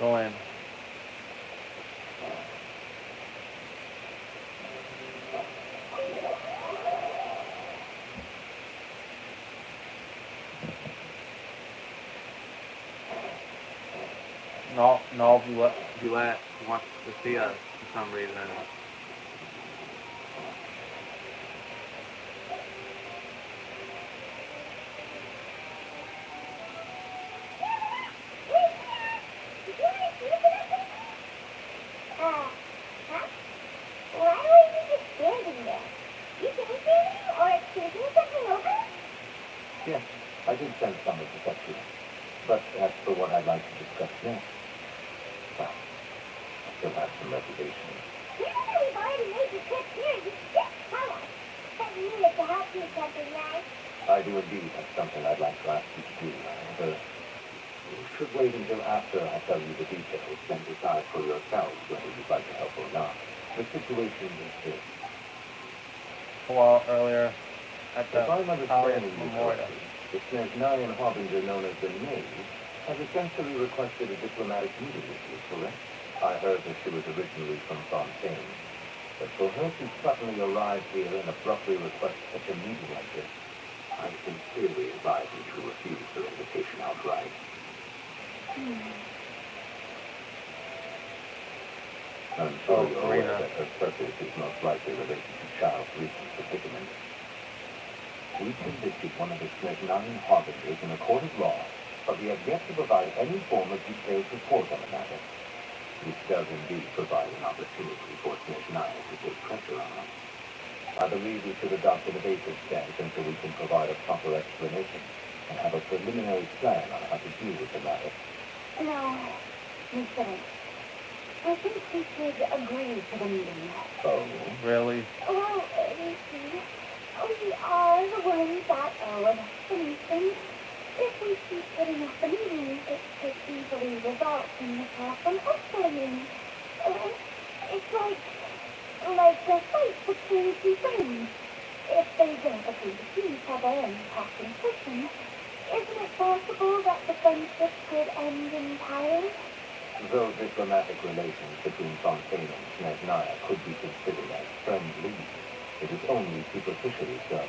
Go in. No, Bulette wants to see us for some reason. Huh? Why were you just standing there? You dancing or taking something over? Yes, I did sense some of deception. But as for what I'd like to discuss next, well, I still have some reservations. Now that we've already made the trip here, you should just tell us. But you need us to help you something, right? I do indeed have something I'd like to ask you to do. However, you should wait until after I tell you the details, then decide for yourselves whether you'd like to help or not. The situation is this. Well, earlier at the If I'm Palace understanding you Memorial. correctly, the Snezhnyan Harbinger known as the Knave has essentially requested a diplomatic meeting with you, correct? I heard that she was originally from Fontaine, but for her to suddenly arrive here and abruptly request such a meeting like this, I sincerely advise you to refuse her invitation outright. I'm sure you're aware Karina. that her purpose is most likely related to Charles' recent predicament. We convicted one of the Snezhnyan Harbingers in a court of law, but we have yet to provide any form of detailed report on the matter. This does indeed provide an opportunity for Snezhnaya to take pressure on us. I believe we should adopt an evasive stance until we can provide a proper explanation and have a preliminary plan on how to deal with the matter. No, we shouldn't. I think we should agree to the meeting. Oh, Really? Well, you see, we are the ones that owe an explanation. If we keep putting off the meeting, it could easily result in the problem escalating. It's like a fight between two friends. If they don't agree to see each other and talk in person, isn't it possible that the friendship could end entirely? though diplomatic relations between Fontaine and Snezhnaya could be considered as friendly, it is only superficially so.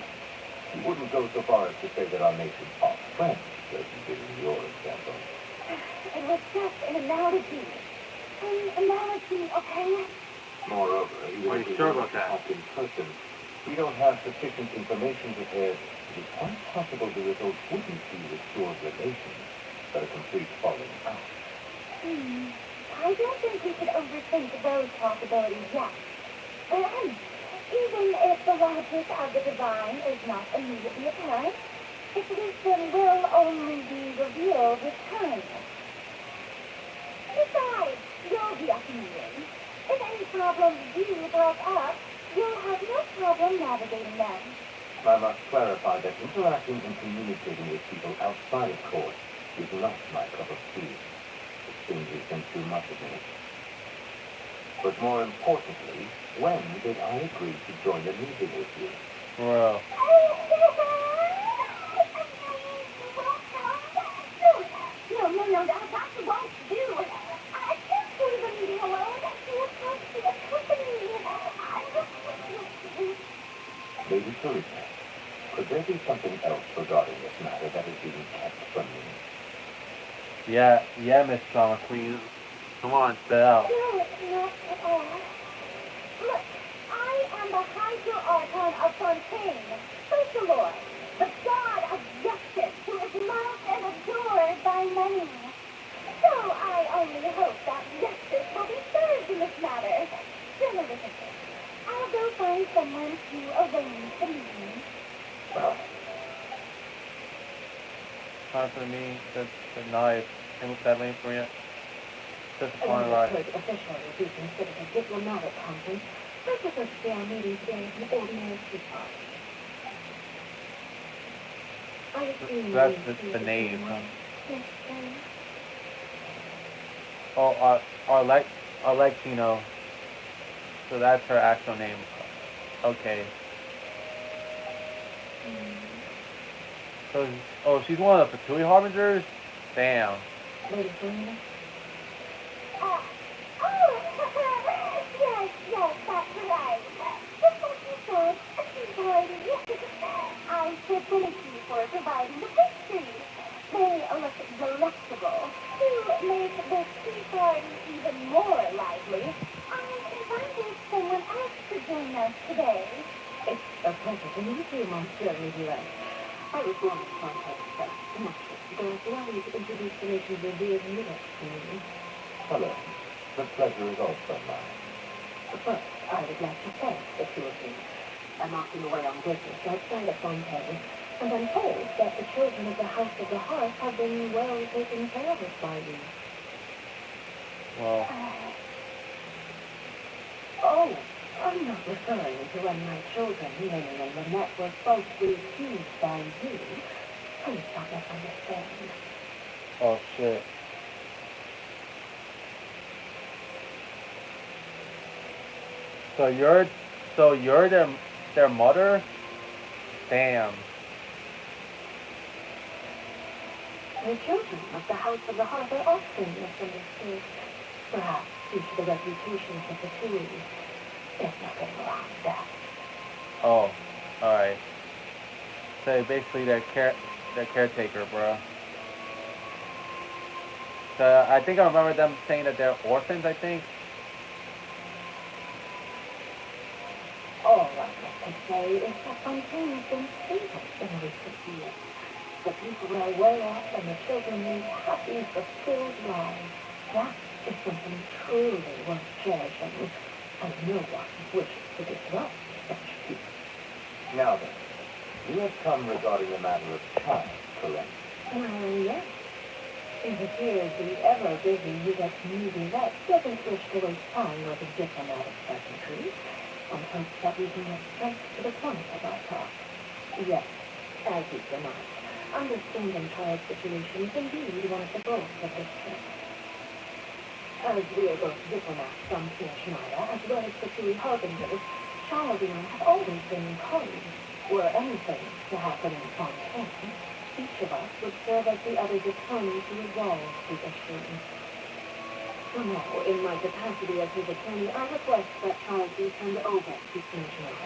You wouldn't go so far as to say that our nations are friends, as you did in your example. It was just an analogy. An analogy, okay? Moreover, even Are if you we sure were about to that? talk in person, we don't have sufficient information prepared. It is quite possible the result wouldn't be restored relations, but a complete falling out. I don't think we should overthink those possibilities yet. Even if the logic of the divine is not immediately apparent, its wisdom will only be revealed with time. Besides, you'll be up in the room. If any problems do pop up, you'll have no problem navigating them. I must clarify that interacting and communicating with people outside of court is not my cup of tea. It seems you think too much of me. But more importantly, when did I agree to join a meeting with you? Bro. Lady Teresa, could there be something else regarding this matter that is being kept from me? Yeah, Miss Drama Queen. Come on, spit out. No, it's not at all. Look, I am the Hydro Archon of Fontaine, Fauchelor, the god of justice who is loved and adored by many. So I only hope that justice will be served in this matter. Journalism. I'll go find someone to arrange the meeting. Well, Time for me to knife. Can you look that lane for me? Just a fine right. Understood. Officially, we consider a diplomatic conference. I prefer to see our meeting today as an ordinary tea party. I assume That's we the name. Huh? Yes, sir. Oh, Arlecchino. So that's her actual name. Okay. So, she's one of the Fatui Harbingers? Damn. Lady Serena? Oh, yes, that's right. Just like you said, a tea party. I should thank you for providing the pastries. They look delectable. To make this tea party even more lively, I invited someone else to join us today. It's a pleasure to meet you, Monsieur Riviere. I was wrong to contact you, but allow me to introduce the nation's revered leader to me. hello. The pleasure is also mine. First, I would like to thank the two of you. I'm often away on business outside of Fontaine, and I'm told that the children of the House of the Hearth have been well taken care of by you. Well, Oh, I'm not referring to when my children, Lily and Lynette, were falsely accused by you. Please don't misunderstand. oh shit. So you're their mother? Damn. The children of the House of the Hearth are often misunderstood, perhaps due to the reputation of the two. There's nothing wrong with that. Oh, alright. So basically their caretaker, bro. So I think I remember them saying that they're orphans, I think. All I have to say is that Fontaine has been stable in recent years. The people are well off and the children lead happy, fulfilled lives. That is something truly worth cherishing, and no one wishes to disrupt such peace. Now then, you have come regarding the matter of child, correct? Yes. It appears the ever-busy U.S. Navy vet doesn't wish to waste time with a diplomatic pleasantries and hopes that we can get straight to the point of our talk. Yes, as you surmised, understanding child situation is indeed one of the goals of this trip. As we are both diplomats from Schneider, as well as the two harbingers, child and I have always been colleagues. Were anything to happen in Fontaine, each of us would serve as the other's attorney to resolve the issue. So now, in my capacity as his attorney, I request that child be turned over to Schneider.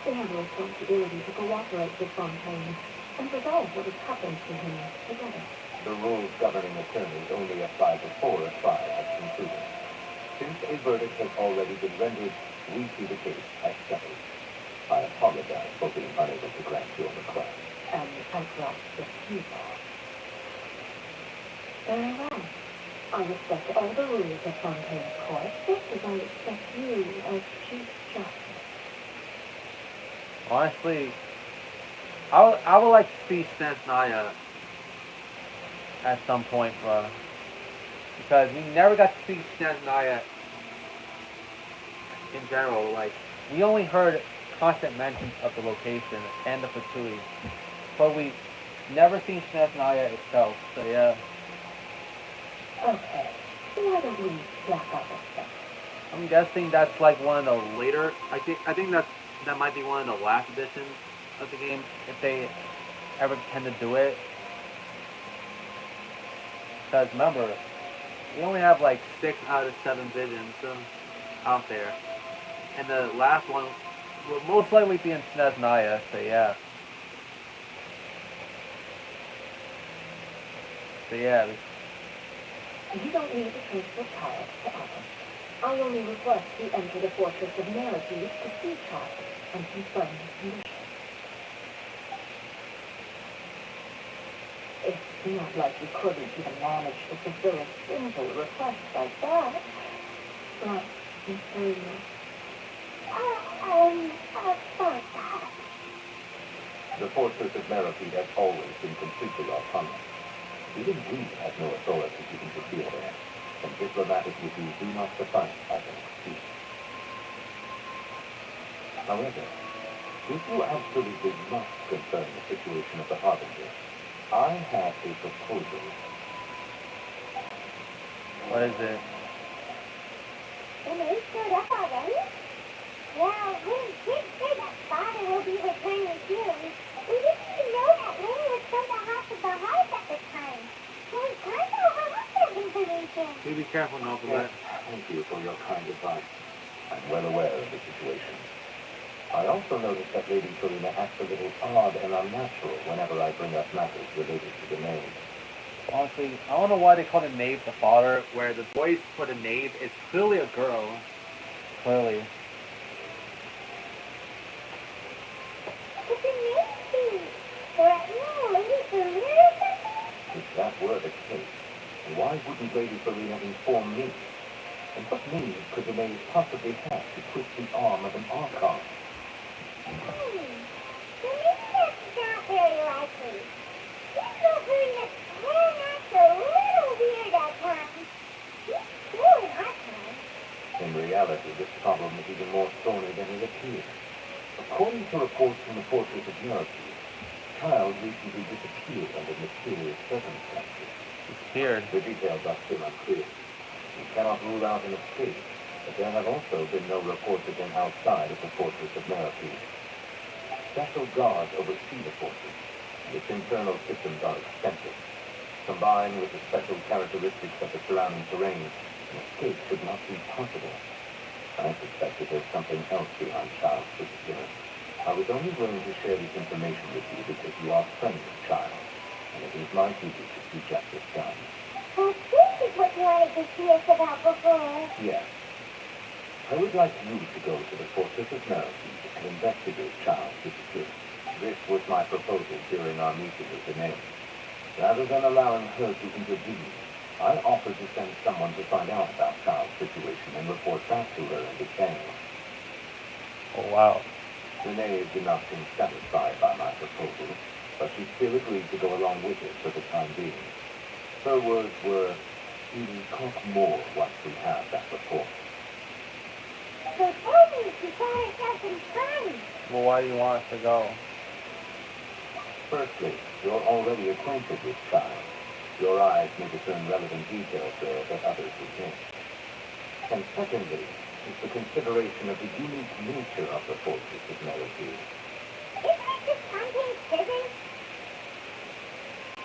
They have a responsibility to cooperate with Fontaine and resolve what has happened to him together. The rules governing attorneys only apply before a trial has concluded. Since a verdict has already been rendered, we see the case as settled. I apologize for being unable to grant your request. And outright refusal. Very well. I respect all the rules of Fontaine's court, just as I respect you as Chief Justice. Honestly, I would like to see Snezhnaya at some point, bro. Because we never got to see Snezhnaya in general. Like, we only heard constant mentions of the location and the Fatui, but we never seen Snezhnaya itself. So yeah. Okay, why don't we wrap up this stuff? I'm guessing that's like one of the later. I think that might be one of the last editions of the game if they ever tend to do it. Because remember, we only have like 6 out of 7 visions out there, and the last one will most likely be in Snezhnaya, so yeah. So yeah, You don't need to trace the child to Alice. I only request he enter the fortress of Narratives to see child and confirm his condition. It's not like you couldn't even manage to fulfill a simple request like that. But, Miss Karina, Sorry, Dad. The fortress of Merripede has always been completely autonomous. Even we have no authority to interfere there, and diplomatic issues do not suffice as an excuse. However, if you absolutely must confirm the situation of the Harbinger, I have a proposal. what is it? The maid showed up already? Yeah, we did say that Father will be returning soon. We didn't even know that Lynn was from the House of the Heart at the time. So we kind of overlooked that information. You be careful, Yes, Novelet. thank you for your kind advice. I'm well aware of the situation. I also noticed that Lady Serena acts a little odd and unnatural whenever I bring up matters related to the name. Honestly, I don't know why they call the Knave the father, where the voice for the Knave is clearly a girl. Clearly. But the maid seems threatening Lady Serena or something? If that were the case, why wouldn't Lady Serena inform me? And what means could the maid possibly have to twist the arm of an Archon? So maybe that's not very likely. Even though Serena can act a little weird at times, she's still an Archon. In reality, this problem is even more thorny than it appears. According to reports from the Fortress of Mercy, Child recently disappeared under mysterious circumstances. Disappeared. The details are still unclear. We cannot rule out an escape, but there have also been no reports of him outside of the Fortress of Mercy. Special guards oversee the fortress, and its internal systems are extensive. Combined with the special characteristics of the surrounding terrain, an escape should not be possible. I suspect that there's something else behind Child's disappearance. I was only willing to share this information with you because you are friends with Child, and it is my duty to see justice done. So this is what you wanted to see us about before. Yes. I would like you to go to the Fortress of Merripede and investigate Child's disappearance. This was my proposal during our meeting with the name. Rather than allowing her to intervene, I offered to send someone to find out about Child's situation and report back to her in December. Oh wow. Renee did not seem satisfied by my proposal, but she still agreed to go along with it for the time being. Her words were, "We will talk more once we have that report." So tell me, you got yourself in time. Well, why do you want us to go? Firstly, you're already acquainted with Child. Your eyes may discern relevant details there that others would miss. And secondly, is the consideration of the unique nature of the Fortress of Merripede. Isn't it just Fontaine's prison?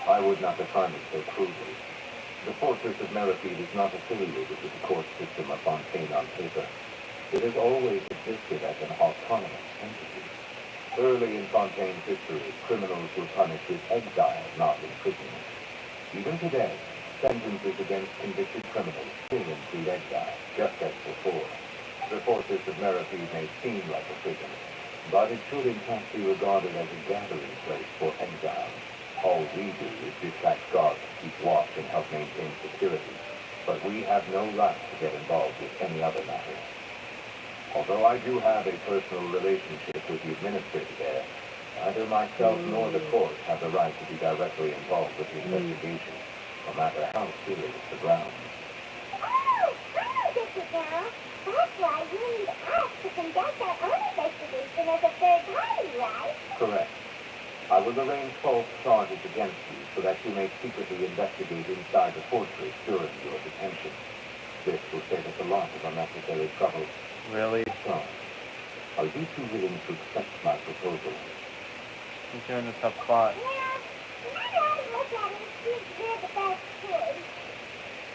I would not define it so crudely. The Fortress of Merripede is not affiliated with the court system of Fontaine on paper. It has always existed as an autonomous entity. Early in Fontaine's history, criminals were punished with exile, not imprisonment. Even today, sentences against convicted criminals still include exile, just as before. The Fortress of Merripede may seem like a prison, but it should in fact be regarded as a gathering place for exiles. All we do is dispatch guards to keep watch and help maintain security, but we have no right to get involved with any other matter. Although I do have a personal relationship with the administrator there, neither myself nor the court have the right to be directly involved with the investigation, no matter how serious the grounds. Oh, I know this is now. That's why you need us to conduct our own investigation as a third party, right? Correct. I will arrange false charges against you so that you may secretly investigate inside the fortress during your detention. This will save us a lot of unnecessary trouble. Really? So, are you two willing to accept my proposal? Since you're in a tough spot. Yeah, now that I look at it, seems you're the best choice.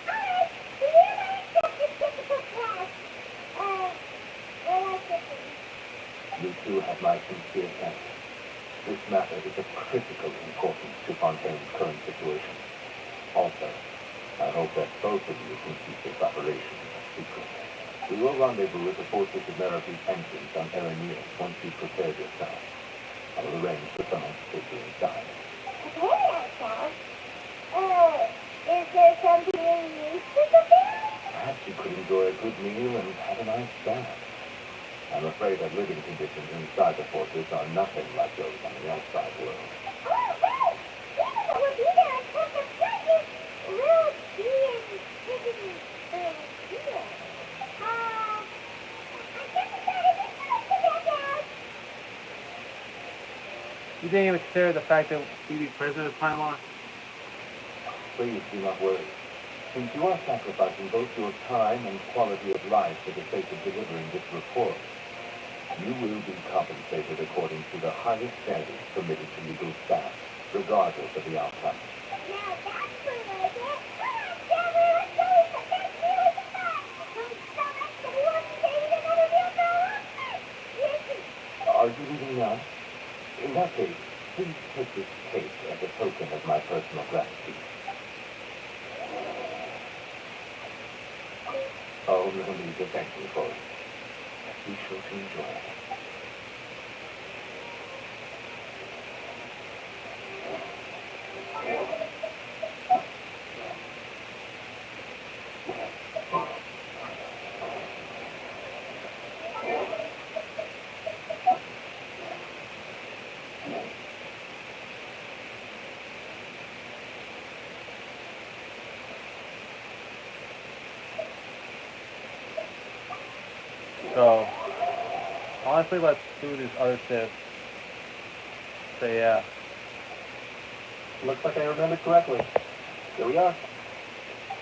Alright, so you're gonna accept this difficult task. Well, I should be. You two have my sincere thanks. This matter is of critical importance to Fontaine's current situation. Also, I hope that both of you can keep this operation a secret. We will rendezvous at the Fortress of Meripy's entrance on Erenius once you've prepared yourself. I will arrange for someone to take you inside. Prepare ourselves? Is there something you used to prepare? Perhaps you could enjoy a good meal and have a nice bath. I'm afraid that living conditions inside the fortress are nothing like those on the outside world. Oh, right! Even though we'll be there until the second, we'll be in here. I guess it's not as interesting as that. You didn't even consider the fact that we'd be prisoners, Paimon? Please do not worry. Since you are sacrificing both your time and quality of life for the sake of delivering this report, you will be compensated according to the highest standards permitted to legal staff, regardless of the outcome. Now that's for like it. Come on, Sammy, let's go eat the best meal of the night. Don't so much that we won't be eating another meal for a long time. Are you leaving now? In that case, please take this cake as a token of my personal gratitude. Oh, no need to thank me for it. Be sure to enjoy it. So, honestly, let's do this other shift. So, yeah. Looks like I remembered correctly. Here we are.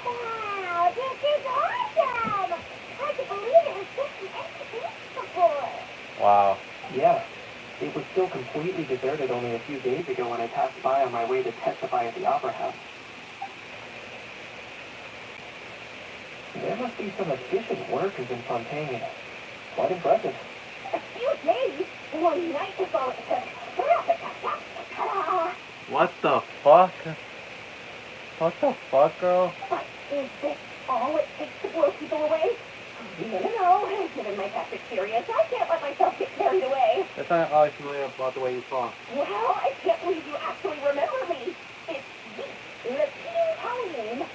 Wow, this is awesome! Hard to believe it was just an empty beach before. Wow. Yeah. It was still completely deserted only a few days ago when I passed by on my way to testify at the Opera House. There must be some efficient workers in Fontaine. Quite impressive. A few days? 1 night was all it took. Ta-da! What the fuck? What the fuck, girl? But is this all it takes to blow people away? No. Given my past experience, I can't let myself get carried away. That's not always familiar about the way you talk. Well, I can't believe you actually remember me. It's the repeating Colleen.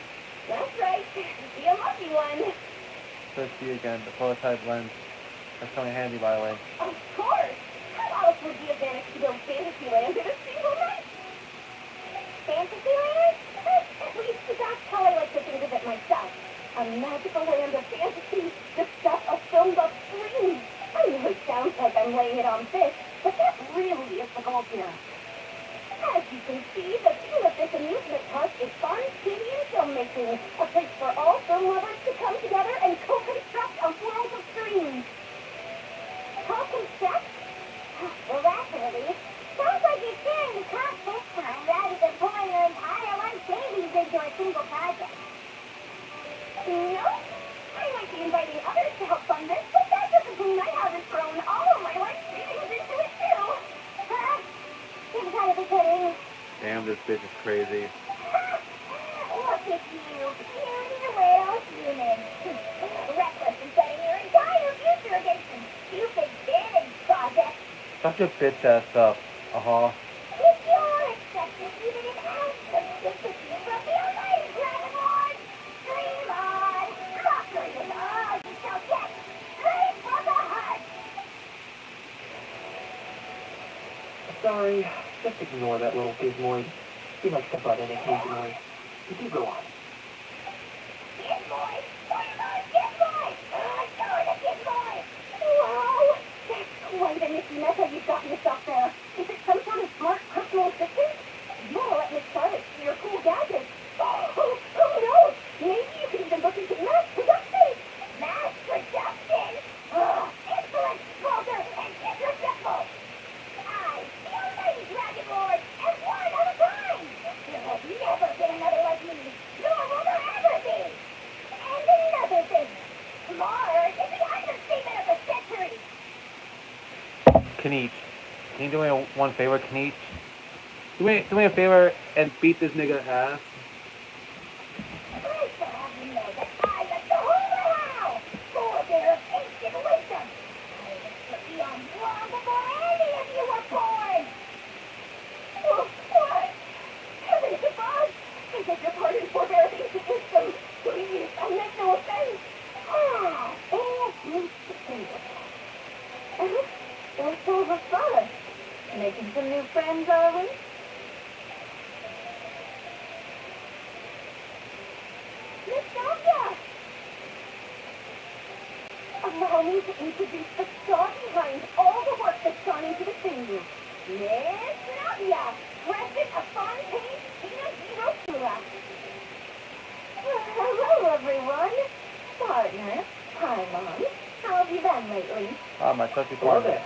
That's right. The unlucky one. Let's see again. The prototype lens. That's coming handy, by the way. Of course. How else would we have managed to build Fantasyland in a single night? Fantasyland? At least that's how I like to think of it myself. A magical land of fantasy, the stuff of filmed up dreams. I know it sounds like I'm laying it on thick, but that really is the goal here. As you can see, the theme of this amusement park is fun, TV, and filmmaking. A place for all film lovers to come together and co-construct a world of dreams. Co-construct? Well, that's a relief. Sounds like you're sharing the cost this time rather than pulling your entire life savings into a single project. No, I might be inviting others to help fund this, but that doesn't mean I haven't thrown all of my life savings into it too. Huh? You've got to be kidding. Damn, this bitch is crazy. Look at you, puny little human. Reckless in setting your entire future against some stupid big project. Shut your bitch ass up. Uh-huh. If you're expecting even an ounce of sympathy from the almighty Dragonlord, dream on. Conquer it all you shall get. Straight from the heart. Sorry, just ignore that little gizmoid. He likes to butt in occasionally. You do go on. Gizmoid! Fireball Gizmoid! You're the Gizmoid! Wow! That's quite a nifty meta you've got yourself there. Is it some sort of smart personal assistant? You want to let Miss Charlotte see your cool gadgets. Oh, who knows? Maybe you could even look into mass production. Mass production? Insolent, vulgar, and disrespectful. I, the almighty Dragon Lord, am one of a kind. There has never been another like me, nor will there ever be. And another thing, smart is the understatement of the century. Kanich, can you do me one favor, Kanich? Do me a favor and beat this nigga ass. I shall have you know that I am the Holy Forerunner of ancient wisdom. I was beyond long before any of you were born. Oh, what? Heavens above! I beg your pardon for their ancient wisdom. Please, I meant no offense. Ah, and That's all the fun. Making some new friends, are we? Miss Nadia! Allow me to introduce the star behind all the work that's gone into this venue. Miss Nadia, President of Fontaine, Tina Hirosura. Hello, everyone. Partner, Paimon. How have you been lately? Ah, my trusty Hello partner. there.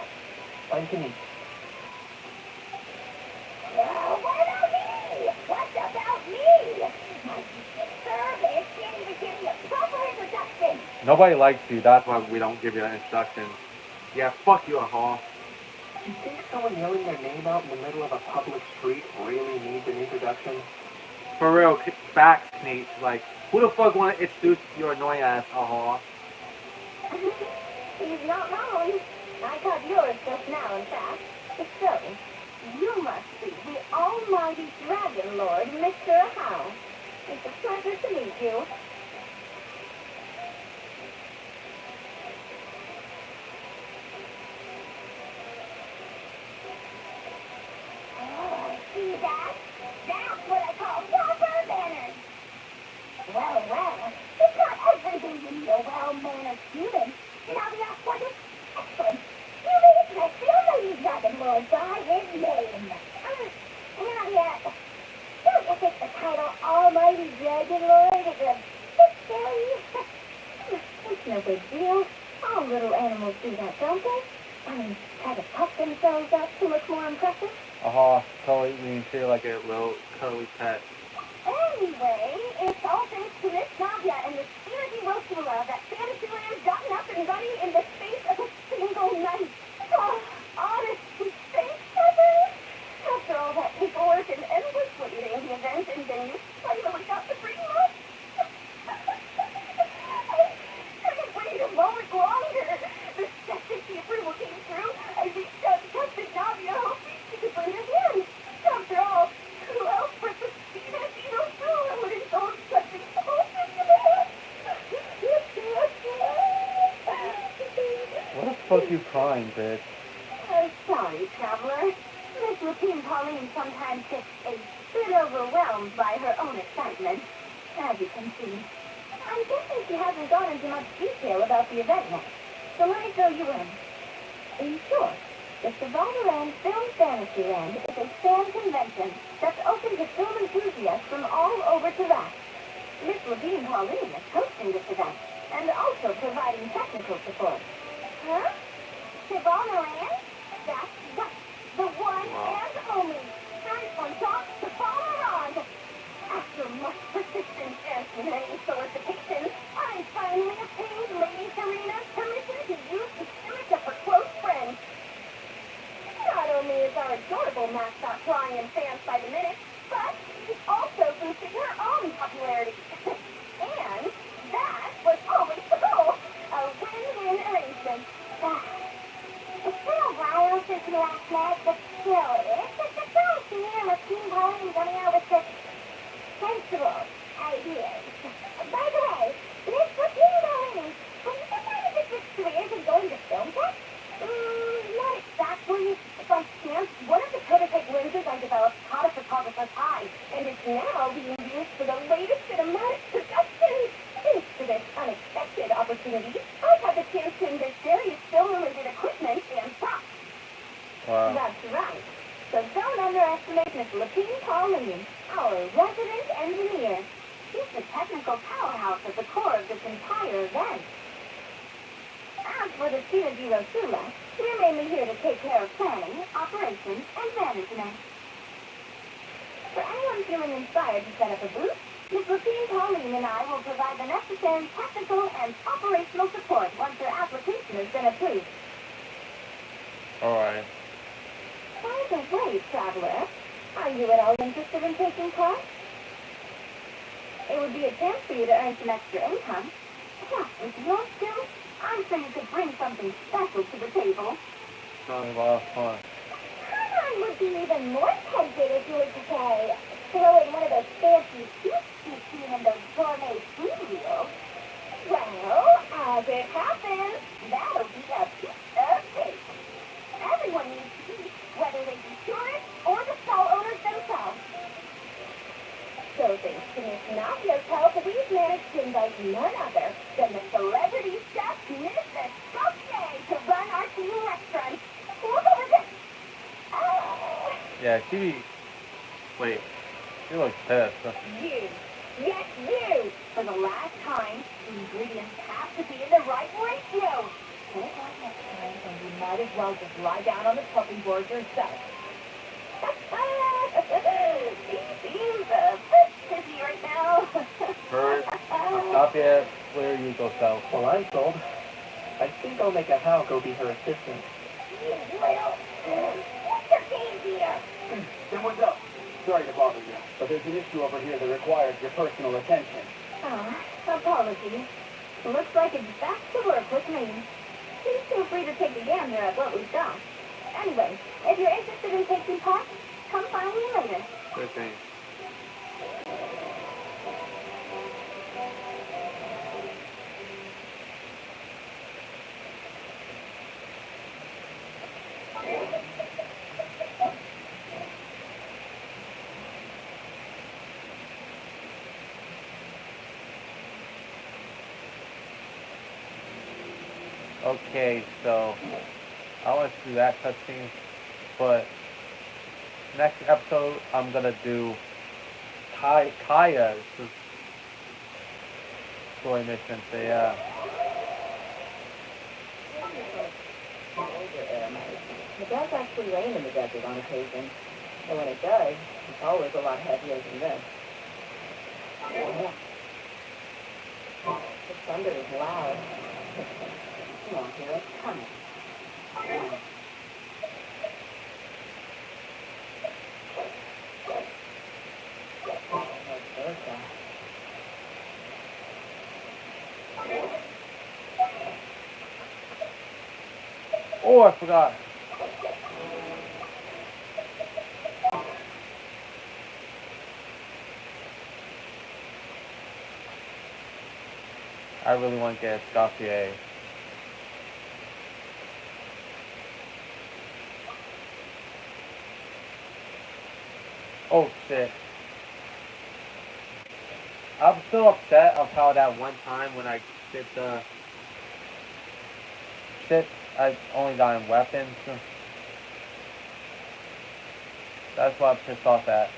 I'm Kanich. Well, what about me? What about me? My service can't even give me a proper introduction. Nobody likes you, that's why we don't give you an introduction. Yeah, fuck you, Hall. Do you think someone yelling their name out in the middle of a public street really needs an introduction? For real, facts, Kanich. Like, who the fuck wanna introduce your annoying ass, Hall? He's not wrong. I caught yours just now, in fact. So, you must be the almighty Dragon Lord, Mr. Howe. It's a pleasure to meet you. Oh, see that? That's what I call proper manners. Well, it's not everything you need a well-mannered human. Nadia, what is excellent? You may address the almighty Dragon Lord by his name. Nadia, don't you think the title Almighty Dragon Lord is a bit silly? It's no big deal. All little animals do that, don't they? I mean, try to puff themselves up to look more impressive. Aha, totally being treated like a little cuddly pet. Anyway, it's all thanks to Miss Nadia and the Spirity Rosula that Fantasyland's gotten up and running in the space of a single night. Oh, honestly, thanks, Heather. After all that paperwork and endless waiting, the event and venue finally got the green light. I couldn't wait a moment longer. The second the approval came through, I reached out to Captain Nadia, hoping she could lend a hand. After all, who else but the Spirity Rosula would indulge such an open demand? What the fuck you crying, bitch? I'm sorry, traveler. Miss Lupine Pauline sometimes gets a bit overwhelmed by her own excitement, as you can see. I'm guessing she hasn't gone into much detail about the event yet, so let me fill you in. In short, the Savannah Film Fantasyland is a fan convention that's open to film enthusiasts from all over Tarax. Miss Lupine Pauline is hosting this event, and also providing technical support. Huh? Savannah? That's right. The one and only. Straight from top to bottom. After much persistence and many solicitations, I finally obtained Lady Serena's permission to use the image of her close friend. Not only is our adorable mascot drawing in fans by the minute, but she's also boosting her own popularity. And that was always the goal. A win-win arrangement. It's been a while since we last met, but still, it's a surprise to hear Lupine Pauline coming out with such sensible ideas. By the way, Miss Lupine Pauline, have you decided to switch careers and go into film tech? Not exactly. By chance, one of the prototype lenses I developed caught a photographer's eye, and it's now being used for the latest cinematic productions. Thanks to this unexpected opportunity, I've had the chance to invest various film-related equipment and props. Wow. That's right. So don't underestimate Miss Lupine Pauline, our resident engineer. She's the technical powerhouse at the core of this entire event. As for the Tina Di Rosula, we're mainly here to take care of planning, operations, and management. For anyone feeling inspired to set up a booth, Miss Lupine Pauline and I will provide the necessary technical and operational support once your application has been approved. Alright. can't wait, traveler. Are you at all interested in taking part? It would be a chance for you to earn some extra income. Plus, with your skills, I'm sure you could bring something special to the table. Sounds a lot of fun. I would be even more tempted if you were to say, throw in one of those fancy feasts you've seen in those gourmet food reels. Well, as it happens, that'll be a piece of cake. Everyone needs to eat, whether they be tourists or the stall owners themselves. So thanks to Miss Navio's help, we've managed to invite none other than the celebrity chef, Mr. Scopier, to run our team restaurant. Look over this. Yeah, she. Wait. She looks pissed. You. Yes, you. For the last time, the ingredients have to be in the right ratio. Don't like next time, and you might as well just lie down on the chopping board yourself. He seems a bit busy right now. Bird. Stop it. Where you go south. Well, I'm sold. I think I'll make a Hal go be her assistant. You will. What's your game here? Then what's up? Sorry to bother you, but there's an issue over here that requires your personal attention. Apologies. Looks like it's back to work with me. Please feel free to take a gander at what we've done. Anyway, if you're interested in taking part, come find me later. Good thing. Okay, so I want to do that cutscene, but next episode I'm gonna do Kaya's story mission. So yeah, It does actually rain in the desert on occasion. And when it does, it's always a lot heavier than this. The thunder is loud. You won't hear it coming. oh, I forgot. I really want to get Scofier. Oh shit. I'm still upset of how that one time when I did the shit, I only got in weapons. That's what I'm pissed off at.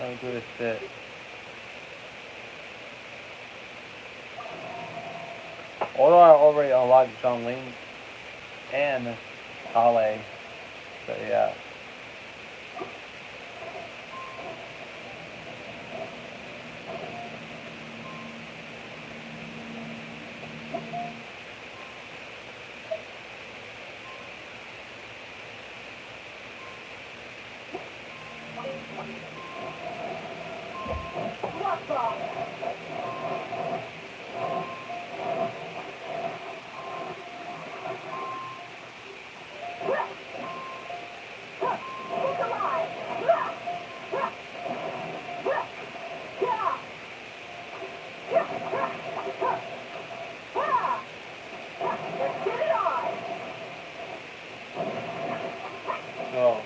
Let me do this shit. Although I already unlocked John Ling and Ale, so yeah. Oh.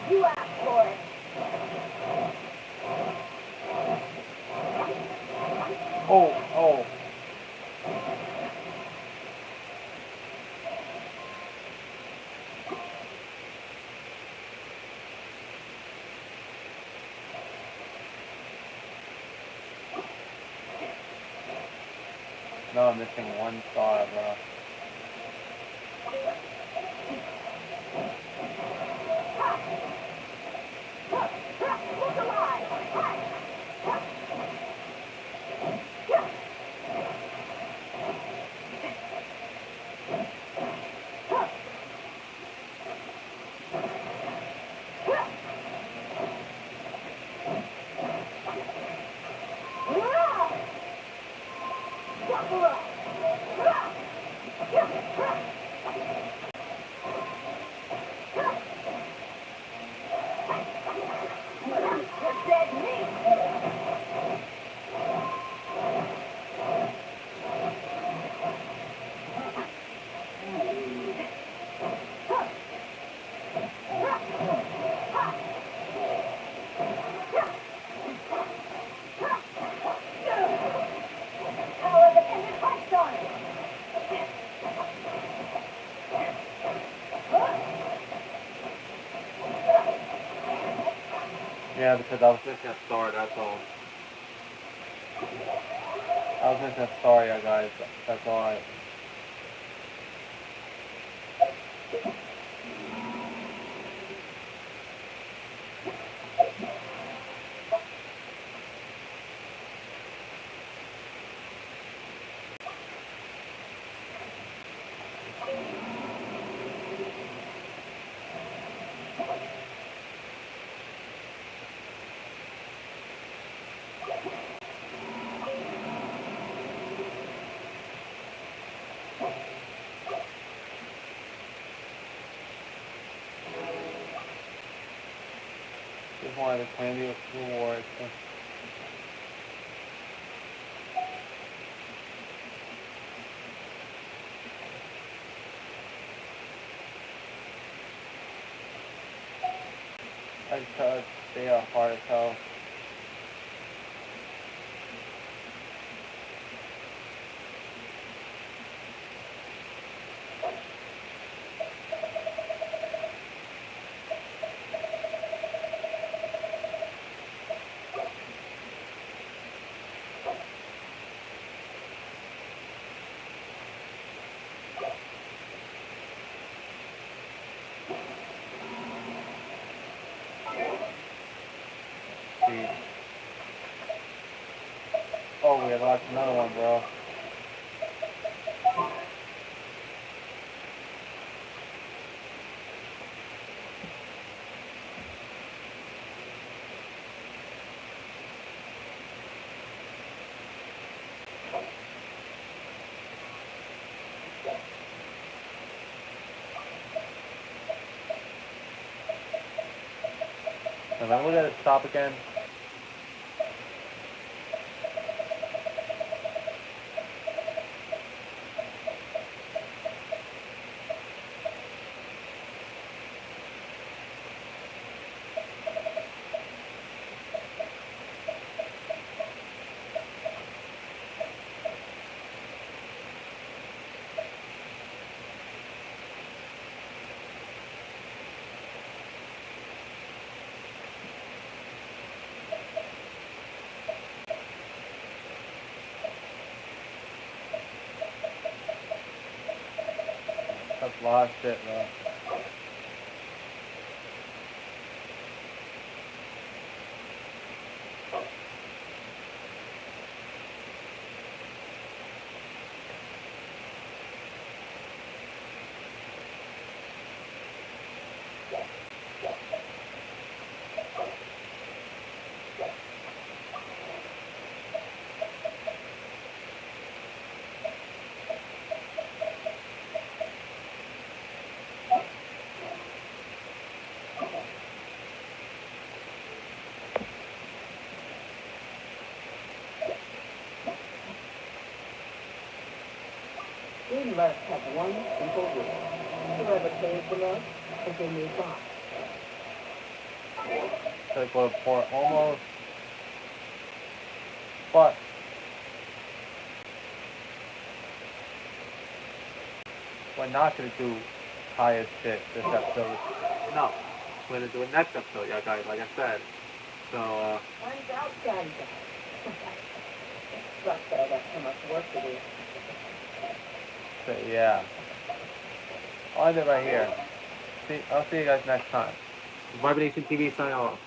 You asked for it. Oh, oh. No, I'm missing one star, bro. Yeah, because I was missing a star, that's all. I was missing a star, yeah, guys. That's all. Just wanted to claim the rewards. Because they are hard as hell. See. Oh, we unlocked another one, bro. And then we're gonna stop again. That's a lot of shit, bro. We must have one simple rule. Whoever pays the most is a new boss. So go to port almost. But we're not gonna do higher shit this episode. No. We're gonna do it next episode, yeah guys, like I said. So Time's out, Daddy. Sucks that I got so much work to do. So yeah. I'll end it right here. I'll see you guys next time. Vibe Nation TV signing off.